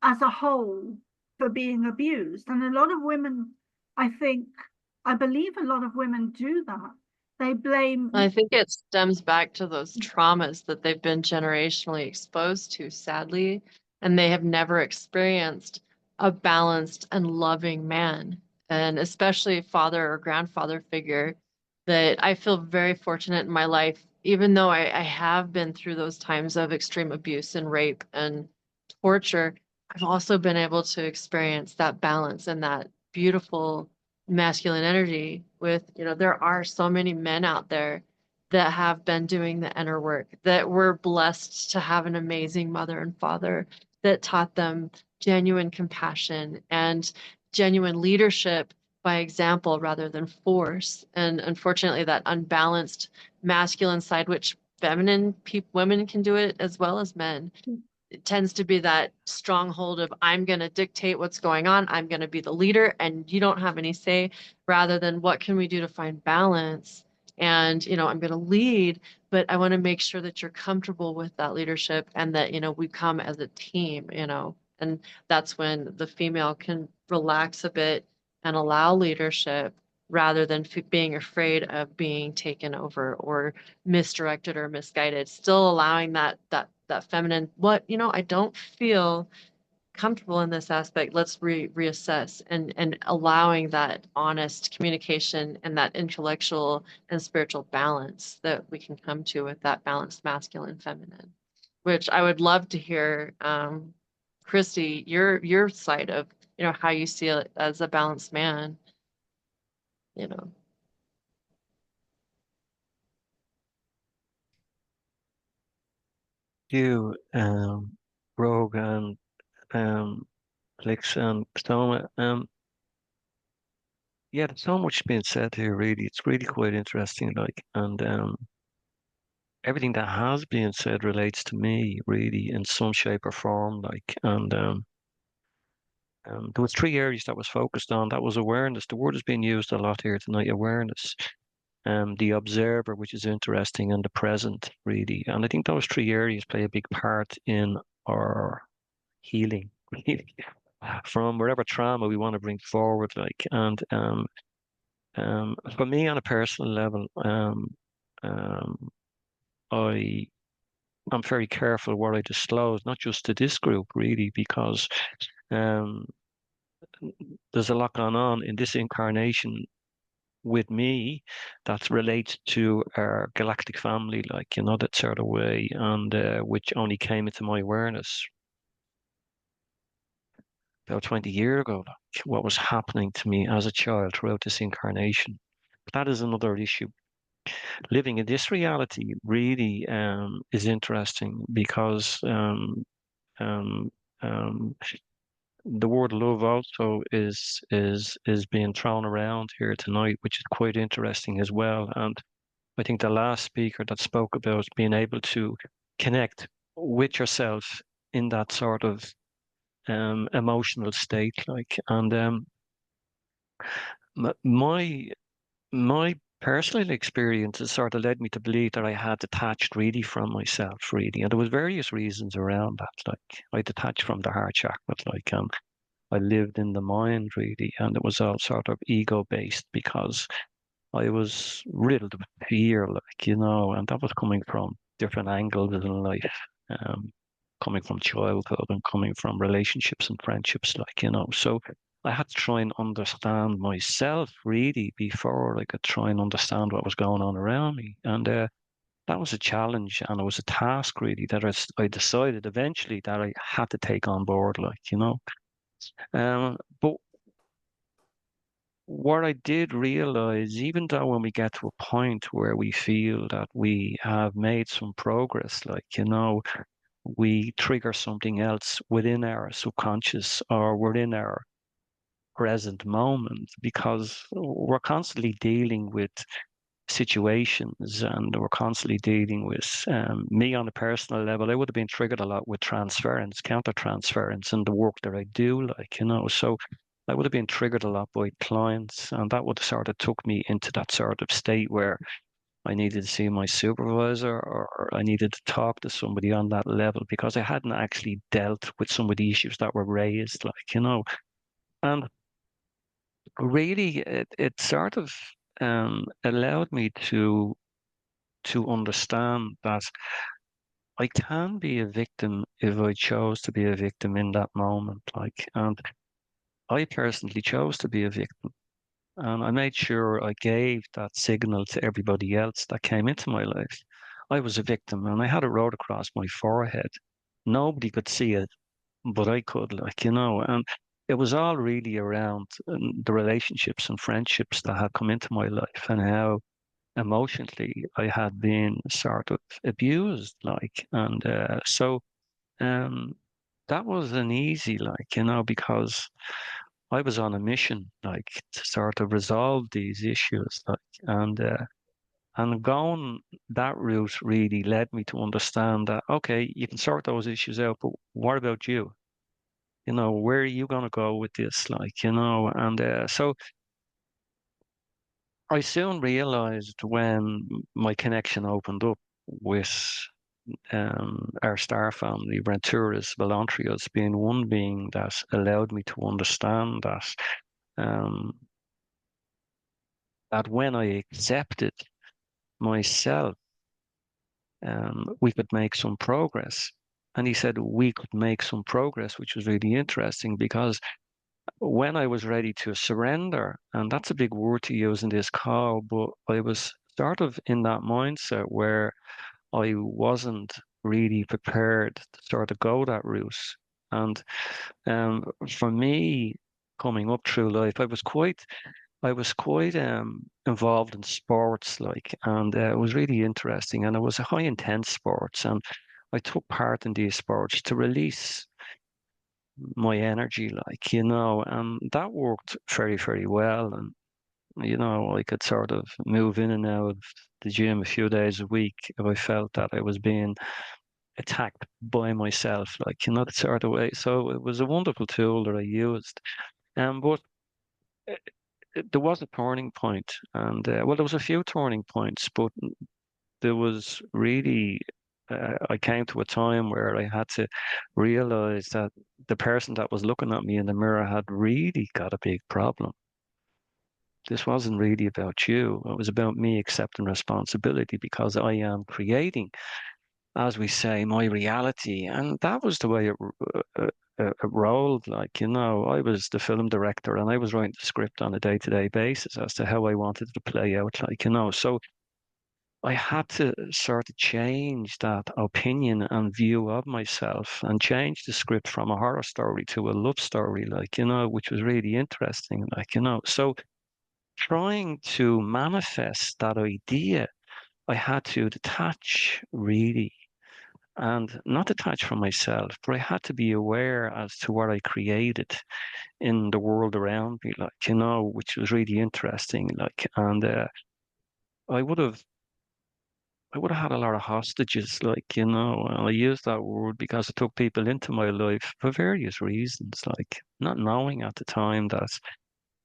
as a whole for being abused. And a lot of women, I believe a lot of women do that. They blame. I think it stems back to those traumas that they've been generationally exposed to, sadly, and they have never experienced a balanced and loving man, and especially father or grandfather figure. That I feel very fortunate in my life, even though I have been through those times of extreme abuse and rape and torture. I've also been able to experience that balance and that beautiful masculine energy with, you know, there are so many men out there that have been doing the inner work, that were blessed to have an amazing mother and father that taught them genuine compassion and genuine leadership by example rather than force. And unfortunately, that unbalanced masculine side, which feminine women can do it as well as men, it tends to be that stronghold of I'm going to dictate what's going on. I'm going to be the leader and you don't have any say, rather than what can we do to find balance? And, you know, I'm going to lead, but I want to make sure that you're comfortable with that leadership and that, you know, we come as a team, you know, and that's when the female can relax a bit and allow leadership rather than being afraid of being taken over or misdirected or misguided, still allowing that feminine, what, you know, I don't feel comfortable in this aspect. Let's reassess, and allowing that honest communication and that intellectual and spiritual balance that we can come to with that balanced masculine feminine, which I would love to hear, Christy, your side of, you know, how you see it as a balanced man, you know. You, Rogue and Plix and Stoma. Yeah, there's so much being said here, really. It's really quite interesting, like, and everything that has been said relates to me, really, in some shape or form, like, and there was 3 areas that was focused on. That was awareness. The word is being used a lot here tonight, awareness. The observer, which is interesting, and the present, really. And I think those 3 areas play a big part in our healing, from wherever trauma we want to bring forward. Like, and for me, on a personal level, I'm very careful what I disclose, not just to this group, really, because um, there's a lot going on in this incarnation with me that relates to our galactic family, like, you know, that sort of way, and which only came into my awareness about 20 years ago, like, what was happening to me as a child throughout this incarnation. But that is another issue. Living in this reality really is interesting because um, the word love also is being thrown around here tonight, which is quite interesting as well. And I think the last speaker that spoke about being able to connect with yourself in that sort of emotional state, like, and my personal experience has sort of led me to believe that I had detached really from myself, really, and there was various reasons around that. Like, I detached from the heart chakra, like, I lived in the mind, really, and it was all sort of ego based because I was riddled with fear, like, you know, and that was coming from different angles in life, um, coming from childhood and coming from relationships and friendships, like, you know. So I had to try and understand myself really before I could try and understand what was going on around me. And that was a challenge, and it was a task really that I decided eventually that I had to take on board, like, you know. But what I did realize, even though when we get to a point where we feel that we have made some progress, like, you know, we trigger something else within our subconscious or within our present moment, because we're constantly dealing with situations and we're constantly dealing with me on a personal level. I would have been triggered a lot with transference, counter transference, and the work that I do, like, you know. So I would have been triggered a lot by clients, and that would have sort of took me into that sort of state where I needed to see my supervisor, or I needed to talk to somebody on that level because I hadn't actually dealt with some of the issues that were raised, like, you know. And really, it sort of allowed me to understand that I can be a victim if I chose to be a victim in that moment, like, and I personally chose to be a victim. And I made sure I gave that signal to everybody else that came into my life. I was a victim and I had it wrote across my forehead. Nobody could see it, but I could, like, you know. And it was all really around the relationships and friendships that had come into my life and how emotionally I had been sort of abused, like. And so um, that wasn't easy, like, you know, because I was on a mission, like, to sort of resolve these issues, like, and going that route really led me to understand that, okay, you can sort those issues out, but what about you? You know, where are you going to go with this, like, you know? And so I soon realized when my connection opened up with our star family, Venturis Volantrius, being one being that allowed me to understand that. Um, that when I accepted myself, we could make some progress. And he said we could make some progress, which was really interesting because when I was ready to surrender, and that's a big word to use in this call, but I was sort of in that mindset where I wasn't really prepared to sort of go that route. And for me, coming up through life, I was quite involved in sports, like, and it was really interesting. And it was a high intense sports, and I took part in these sports to release my energy, like, you know, and that worked very, very well. And you know, I could sort of move in and out of the gym a few days a week if I felt that I was being attacked by myself, like, that sort of way. So it was a wonderful tool that I used. But there was a turning point, and well, there was a few turning points, but there was really, I came to a time where I had to realize that the person that was looking at me in the mirror had really got a big problem. This wasn't really about you. It was about me accepting responsibility, because I am creating, as we say, my reality. And that was the way it rolled. Like, I was the film director and I was writing the script on a day-to-day basis as to how I wanted it to play out. Like, so I had to sort of change that opinion and view of myself and change the script from a horror story to a love story, like, which was really interesting. Like, so trying to manifest that idea, I had to detach really, and not detach from myself, but I had to be aware as to what I created in the world around me, like, which was really interesting. Like, and I would have I would have had a lot of hostages, like, and I use that word because I took people into my life for various reasons, like not knowing at the time that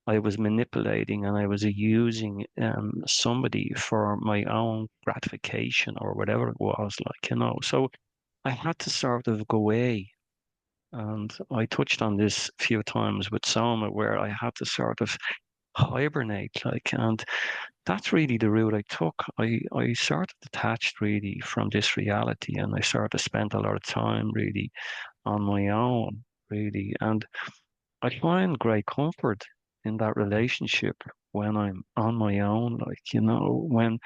I was manipulating and I was using somebody for my own gratification or whatever it was, like, So I had to sort of go away. And I touched on this a few times with Soma, where I had to sort of hibernate, like, and that's really the route I took. I sort of detached really from this reality, and I sort of spent a lot of time really on my own, really. And I find great comfort in that relationship when I'm on my own. Like, when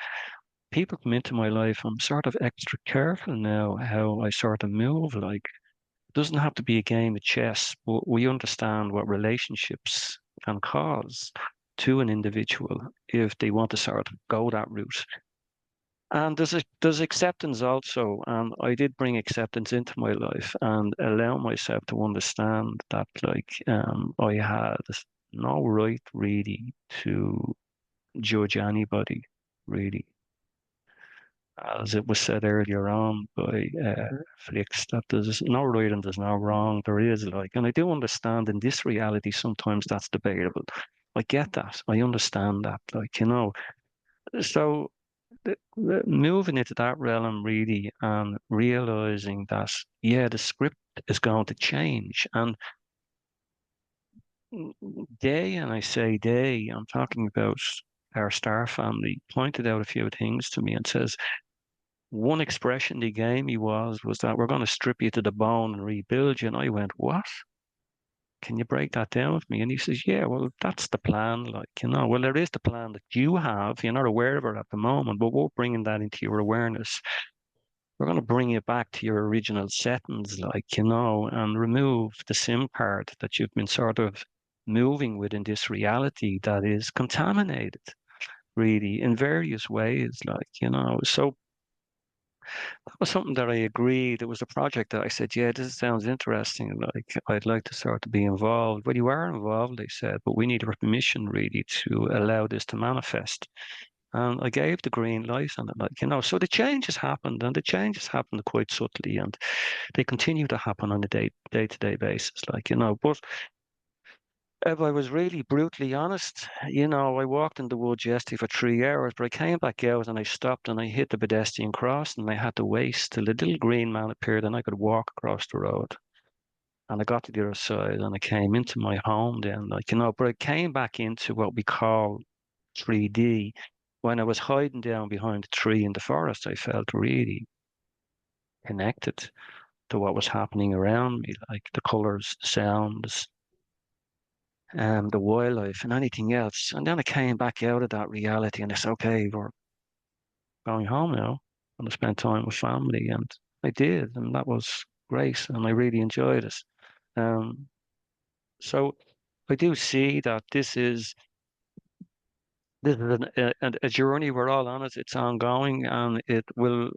people come into my life, I'm sort of extra careful now how I sort of move. Like, it doesn't have to be a game of chess, but we understand what relationships can cause to an individual if they want to sort of go that route. And there's acceptance also, and I did bring acceptance into my life and allow myself to understand that, like, I had no right really to judge anybody, really. As it was said earlier on by Flix, that there's no right and there's no wrong. There is, like, and I do understand in this reality sometimes that's debatable. I get that. I understand that, like, So moving into that realm really and realizing that, yeah, the script is going to change. And they, and I say they, I'm talking about our star family, pointed out a few things to me and says, one expression they gave me was that we're going to strip you to the bone and rebuild you. And I went, what? Can you break that down with me? And he says, yeah, well, that's the plan. Like, well, there is the plan that you have. You're not aware of it at the moment, but we're bringing that into your awareness. We're going to bring you back to your original settings, like, and remove the SIM card that you've been sort of moving with in this reality that is contaminated, really, in various ways, like, So that was something that I agreed. It was a project that I said, yeah, this sounds interesting. Like, I'd like to sort of be involved. Well, you are involved, they said, but we need your permission really to allow this to manifest. And I gave the green light on it, like, so the changes happened, and the changes happened quite subtly, and they continue to happen on a day-to-day basis, like, But if I was really brutally honest, I walked in the woods yesterday for 3 hours, but I came back out and I stopped and I hit the pedestrian crossing and I had to wait till the little green man appeared and I could walk across the road. And I got to the other side and I came into my home then, like, but I came back into what we call 3D. When I was hiding down behind a tree in the forest, I felt really connected to what was happening around me, like the colors, the sounds, the wildlife and anything else. And then I came back out of that reality and I said, okay, we're going home now. And I spent time with family and I did, and that was great. And I really enjoyed it. Um, so I do see that this is a journey. We're all on it. It's ongoing and it will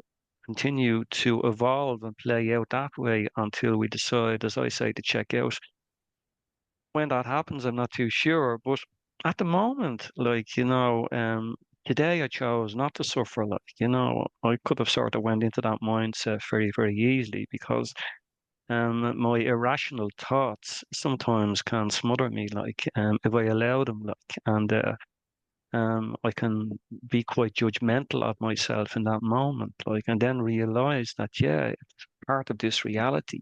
continue to evolve and play out that way until we decide, as I say, to check out. When that happens, I'm not too sure. But at the moment, like, today I chose not to suffer. Like, you know, I could have sort of went into that mindset very, very easily because my irrational thoughts sometimes can smother me, like, if I allow them, like, and I can be quite judgmental of myself in that moment, like, and then realize that, yeah, it's part of this reality.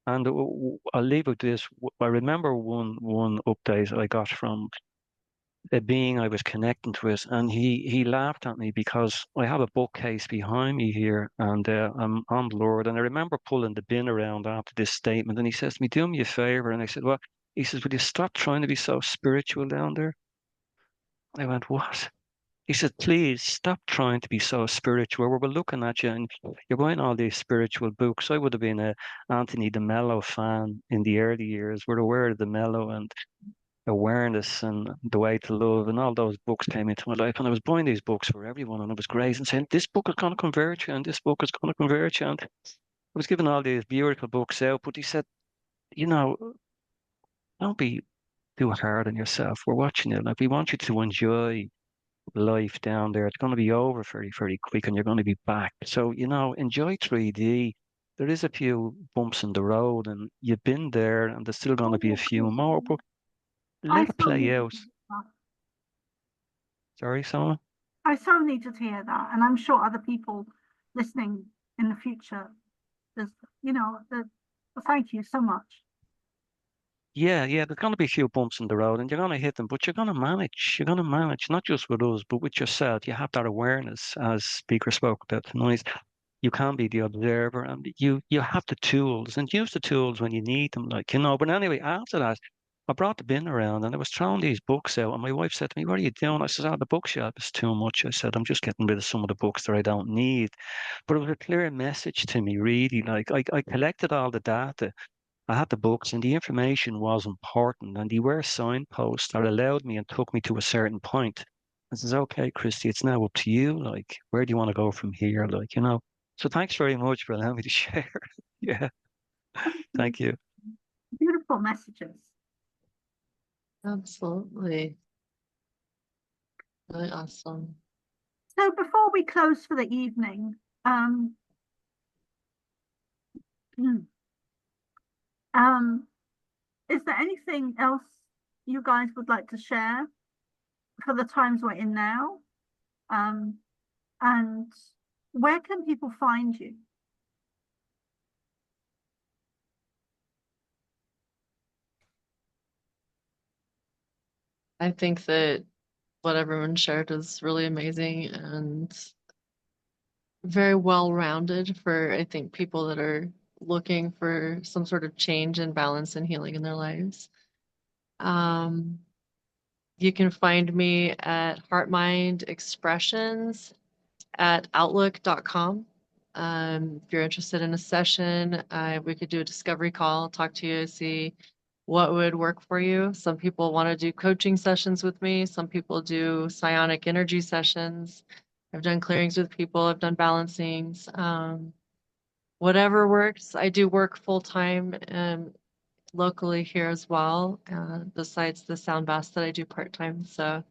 And I'll leave with this. I remember one update I got from a being I was connecting with, and he laughed at me because I have a bookcase behind me here, and I'm on the Lord. And I remember pulling the bin around after this statement, and he says to me, "Do me a favor." And I said, "Well," he says, "Would you stop trying to be so spiritual down there?" I went, "What?" He said, "Please stop trying to be so spiritual. We're looking at you and you're buying all these spiritual books." I would have been a Anthony de Mello fan in the early years. We're aware of de Mello and awareness and the way to love, and all those books came into my life. And I was buying these books for everyone, and I was great and saying, "This book is going to convert you, and this book is going to convert you." And I was giving all these beautiful books out, but he said, "You know, don't be too hard on yourself. We're watching you. Like, we want you to enjoy life down there. It's going to be over very, very quick, and you're going to be back. So, you know, enjoy 3D. There is a few bumps in the road, and you've been there, and there's still going to be a few more, but I let it so play needed out." to hear that. Sorry, someone? I so needed to hear that, and I'm sure other people listening in the future. There's, you know, thank you so much. Yeah, yeah, there's going to be a few bumps in the road and you're going to hit them, but you're going to manage. You're going to manage, not just with us, but with yourself. You have that awareness, as speaker spoke about tonight. You can be the observer, and you have the tools, and use the tools when you need them, like, you know. But anyway, after that, I brought the bin around and I was throwing these books out, and my wife said to me, "What are you doing?" I said, "Oh, the bookshelf is too much." I said, "I'm just getting rid of some of the books that I don't need." But it was a clear message to me, really. Like, I collected all the data. I had the books, and the information was important, and they were signposts that allowed me and took me to a certain point. I says, "Okay, Christy, it's now up to you. Like, where do you want to go from here?" Like, you know. So thanks very much for allowing me to share. Yeah, thank you. Beautiful messages. Absolutely. Really awesome. So before we close for the evening, is there anything else you guys would like to share for the times we're in now? And where can people find you? I think that what everyone shared is really amazing and very well-rounded for, I think, people that are looking for some sort of change and balance and healing in their lives. You can find me at Heart Mind Expressions at outlook.com. If you're interested in a session, we could do a discovery call, talk to you, see what would work for you. Some people want to do coaching sessions with me. Some people do psionic energy sessions. I've done clearings with people. I've done balancings. Whatever works. I do work full-time locally here as well, besides the sound baths that I do part-time. So,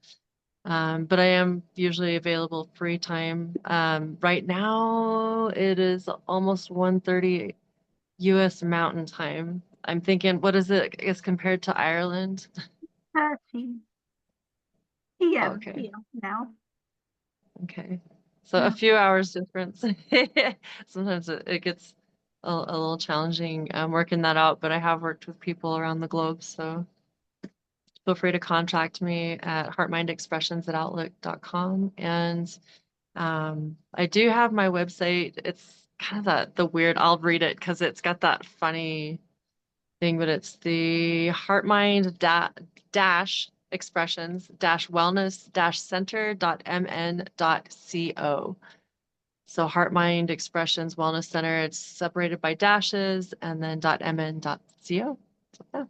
but I am usually available free time. Right now it is almost 1:30 US Mountain Time. I'm thinking, what is it as compared to Ireland? 30 PM Okay, here now. okay. So Yeah. a few hours difference. Sometimes it gets a little challenging working that out, but I have worked with people around the globe, so feel free to contact me at heartmindexpressions@outlook.com. And I do have my website. It's kind of the weird, I'll read it because it's got that funny thing, but it's the heartmind dash expressions dash wellness dash center.mn.co. So Heartmind Expressions Wellness Center, it's separated by dashes and then .mn.co. So, yeah.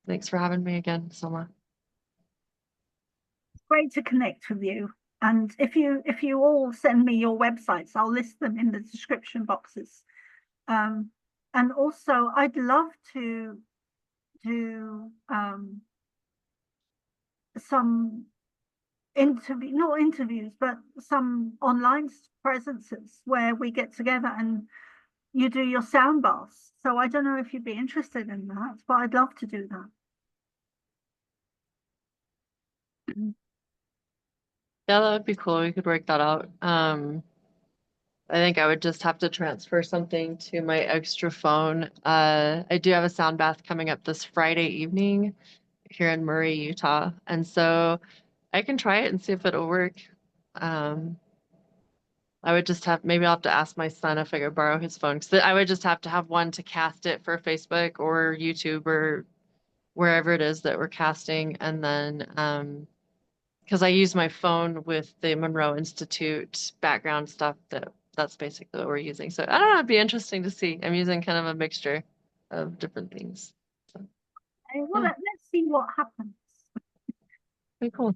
Thanks for having me again, Soma. Great to connect with you. And if you all send me your websites, I'll list them in the description boxes. And also I'd love to do some not interviews, but some online presences where we get together and you do your sound baths. So I don't know if you'd be interested in that, but I'd love to do that. Yeah, that would be cool. We could work that out. I think I would just have to transfer something to my extra phone. I do have a sound bath coming up this Friday evening here in Murray, Utah. And so I can try it and see if it'll work. I would just maybe I'll have to ask my son if I could borrow his phone. Because I would just have to have one to cast it for Facebook or YouTube or wherever it is that we're casting. And then, because I use my phone with the Monroe Institute background stuff, that's basically what we're using. So I don't know, it'd be interesting to see. I'm using kind of a mixture of different things. So, Okay, well, yeah. let's see what happens. Very cool.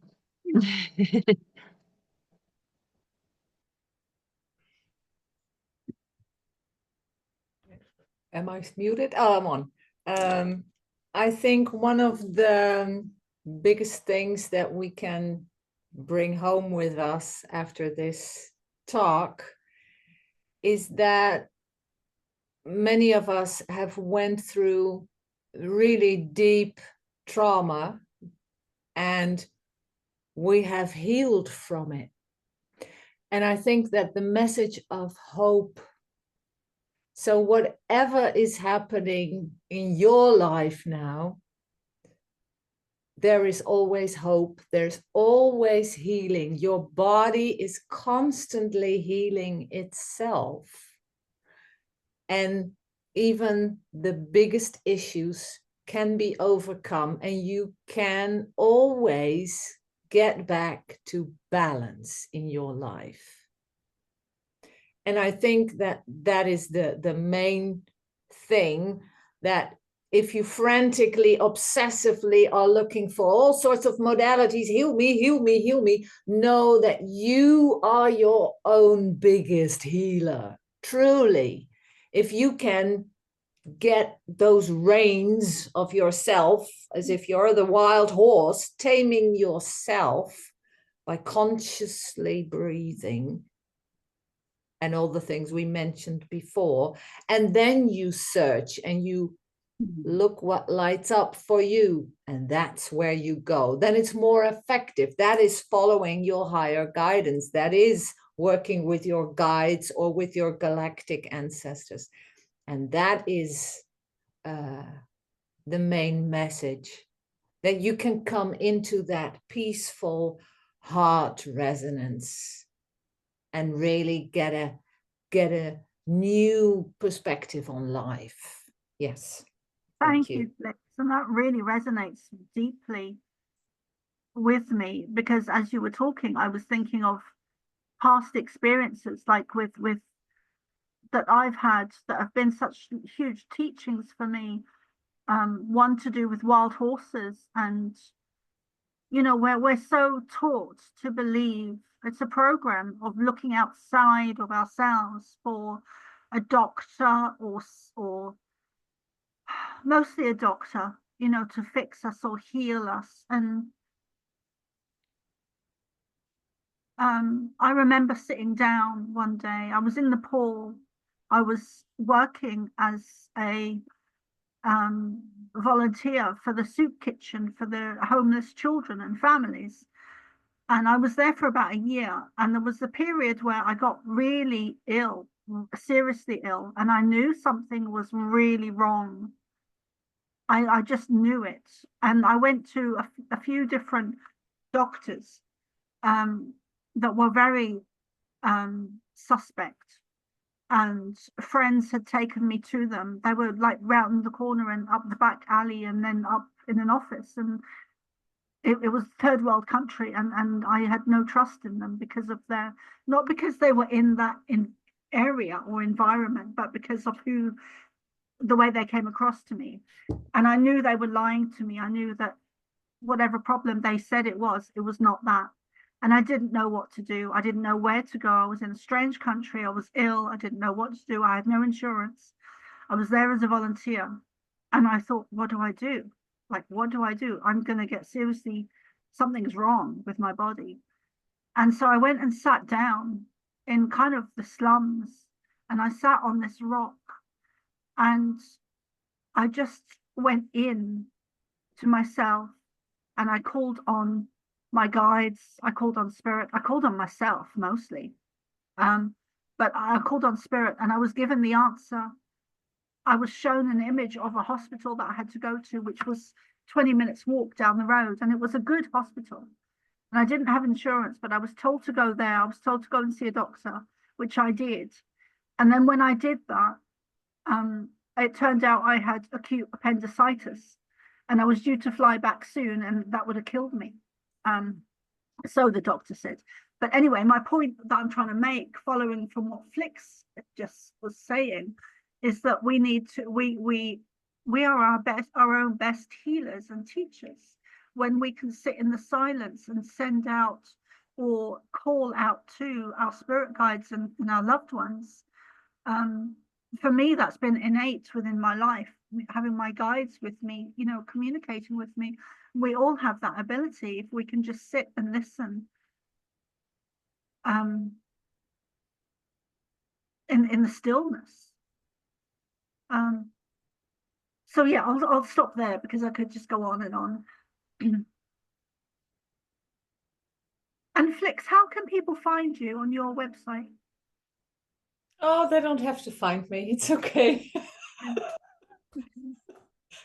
Am I muted? Oh, I'm on. I think one of the biggest things that we can bring home with us after this talk is that many of us have went through really deep trauma and we have healed from it. And I think that the message of hope, so whatever is happening in your life now, there is always hope. There's always healing. Your body is constantly healing itself. And even the biggest issues can be overcome, and you can always get back to balance in your life. And I think that that is the main thing, that if you frantically, obsessively are looking for all sorts of modalities, heal me, heal me, heal me, know that you are your own biggest healer, truly. If you can get those reins of yourself, as if you're the wild horse, taming yourself by consciously breathing and all the things we mentioned before, and then you search and you look what lights up for you, and that's where you go, then it's more effective. That is following your higher guidance. That is working with your guides or with your galactic ancestors. And that is the main message, that you can come into that peaceful heart resonance and really get a new perspective on life. Yes. Thank you, Blix. And that really resonates deeply with me, because as you were talking, I was thinking of past experiences, like with that I've had, that have been such huge teachings for me. One to do with wild horses, and where we're so taught to believe it's a program of looking outside of ourselves for a doctor or mostly a doctor, to fix us or heal us. And I remember sitting down one day. I was in Nepal. I was working as a volunteer for the soup kitchen for the homeless children and families. And I was there for about a year. And there was a period where I got really ill, seriously ill. And I knew something was really wrong. I just knew it. And I went to a few different doctors that were very suspect. And friends had taken me to them. They were like round the corner and up the back alley and then up in an office. And it was third world country, and I had no trust in them because of not because they were in that area or environment, but because of the way they came across to me. And I knew they were lying to me. I knew that whatever problem they said it was not that. And I didn't know what to do. I didn't know where to go. I was in a strange country. I was ill. I didn't know what to do. I had no insurance. I was there as a volunteer. And I thought, what do I do? Like, what do I do? I'm going to get seriously, something's wrong with my body. And so I went and sat down in kind of the slums, and I sat on this rock, and I just went in to myself, and I called on my guides, I called on spirit, I called on myself mostly. But I called on spirit, and I was given the answer. I was shown an image of a hospital that I had to go to, which was 20 minutes walk down the road, and it was a good hospital. And I didn't have insurance, but I was told to go there. I was told to go and see a doctor, which I did. And then when I did that, it turned out I had acute appendicitis, and I was due to fly back soon, and that would have killed me. So the doctor said. But anyway, my point that I'm trying to make, following from what Flix just was saying, is that we need to, we are our own best healers and teachers when we can sit in the silence and send out or call out to our spirit guides and our loved ones. For me, that's been innate within my life, having my guides with me, you know, communicating with me. We all have that ability if we can just sit and listen. In the stillness. So yeah, I'll stop there because I could just go on and on. And Flix, how can people find you on your website? Oh, they don't have to find me. It's okay.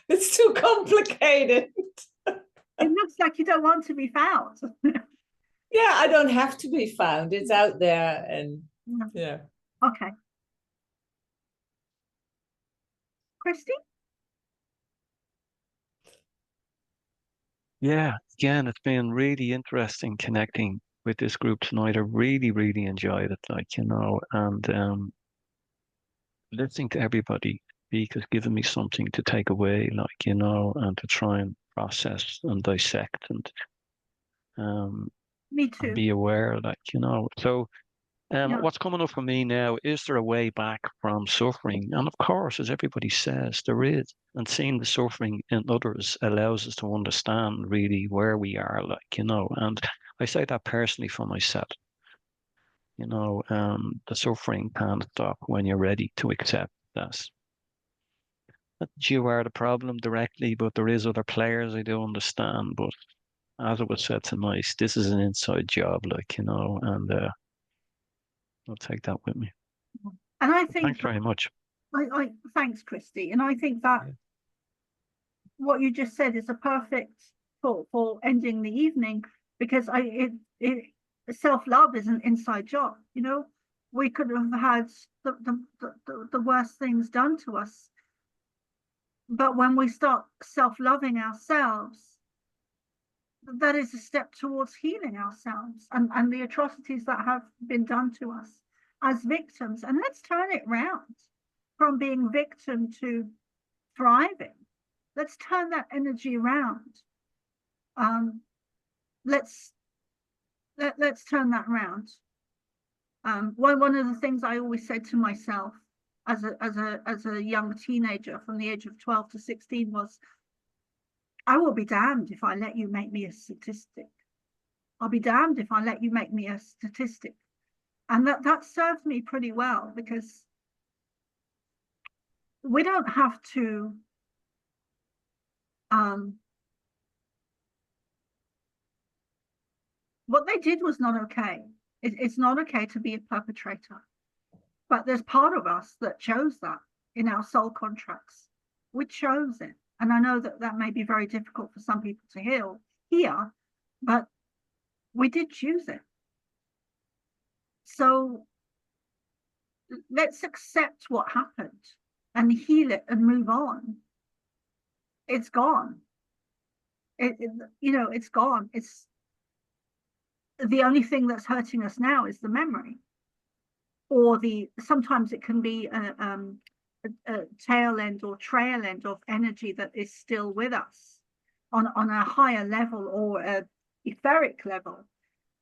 It's too complicated. It looks like you don't want to be found. Yeah, I don't have to be found. It's out there, and yeah. Okay. Christy? Yeah, again, it's been really interesting connecting with this group tonight. I really, really enjoyed it, like, you know, and listening to everybody speak has given me something to take away, like, you know, and to try and process and dissect and Me too. and be aware, like, you know. So Yeah. what's coming up for me now, is there a way back from suffering? And of course, as everybody says, there is. And seeing the suffering in others allows us to understand really where we are, like, you know. And I say that personally for myself. You know, the suffering can't stop when you're ready to accept that. Not that you are the problem directly, but there is other players, I do understand. But as it was said tonight, this is an inside job, like, you know, and I'll take that with me. And I think Thanks very much. thanks, Christy. And I think that what you just said is a perfect for ending the evening, because self-love is an inside job. You know, we could have had the worst things done to us, but when we start self-loving ourselves, that is a step towards healing ourselves and the atrocities that have been done to us as victims. And let's turn it round from being victim to thriving. Let's turn that energy around. Let's turn that around. One of the things I always said to myself as a young teenager from the age of 12 to 16 was, I will be damned if I let you make me a statistic. I'll be damned if I let you make me a statistic. And that served me pretty well, because we don't have to what they did was not okay. It's not okay to be a perpetrator. But there's part of us that chose that in our soul contracts. We chose it. And I know that may be very difficult for some people to hear, but we did choose it. So let's accept what happened and heal it and move on. It's gone. It's gone. It's the only thing that's hurting us now is the memory, or sometimes it can be a tail end or trail end of energy that is still with us on a higher level or a etheric level,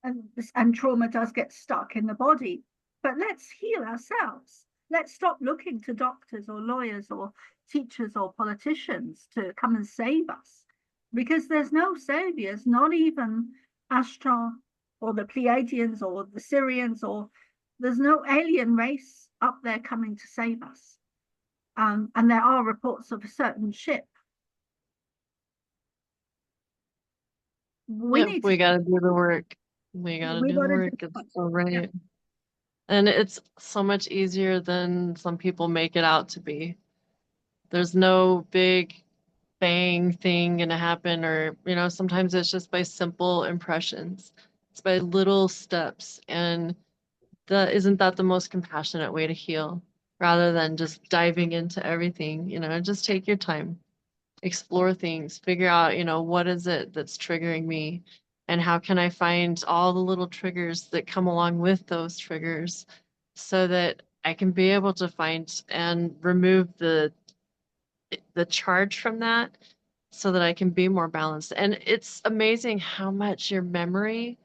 and trauma does get stuck in the body. But let's heal ourselves. Let's stop looking to doctors or lawyers or teachers or politicians to come and save us, because there's no saviors, not even Ashtar or the Pleiadians or the Syrians, or there's no alien race up there coming to save us. And there are reports of a certain ship. We need we to, gotta do the work. We gotta we do the gotta work. do It's so right. And it's so much easier than some people make it out to be. There's no big bang thing gonna happen, or sometimes it's just by simple impressions. It's by little steps, and isn't that the most compassionate way to heal, rather than just diving into everything? Just take your time, explore things, figure out what is it that's triggering me, and how can I find all the little triggers that come along with those triggers, so that I can be able to find and remove the charge from that, so that I can be more balanced. And it's amazing how much your memory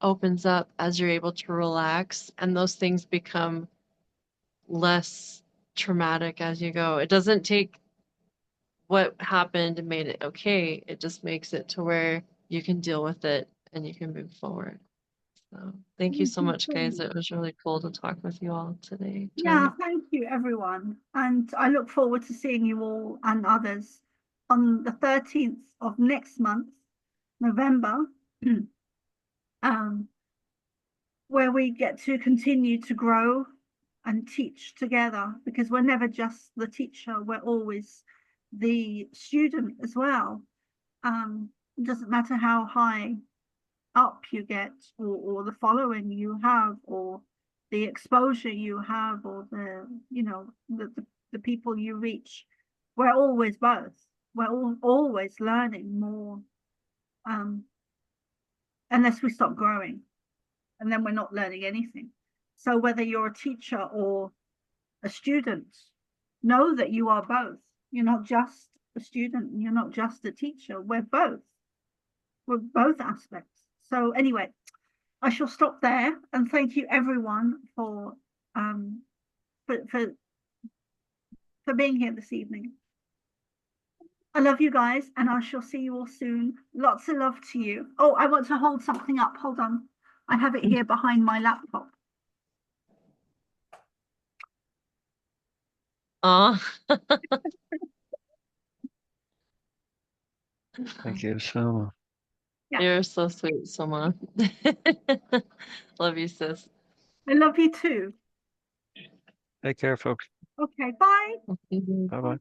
opens up as you're able to relax, and those things become less traumatic as you go. It doesn't take what happened and made it okay. It just makes it to where you can deal with it and you can move forward. So thank you so much, guys. It was really cool to talk with you all today. yeah, thank you, everyone. And I look forward to seeing you all and others on the 13th of next month, November, where we get to continue to grow and teach together, because we're never just the teacher, we're always the student as well. It doesn't matter how high up you get, or the following you have, or the exposure you have, or the people you reach. We're always both. We're always learning more, unless we stop growing, and then we're not learning anything. So whether you're a teacher or a student, know that you are both. You're not just a student, you're not just a teacher. We're both. We're both aspects. So anyway, I shall stop there, and thank you everyone for being here this evening. I love you guys, and I shall see you all soon. Lots of love to you. Oh, I want to hold something up. Hold on. I have it here behind my laptop. Thank you so much. Yeah. You're so sweet, Soma. Love you, sis. I love you too. Take care, folks. Okay, bye. Bye-bye.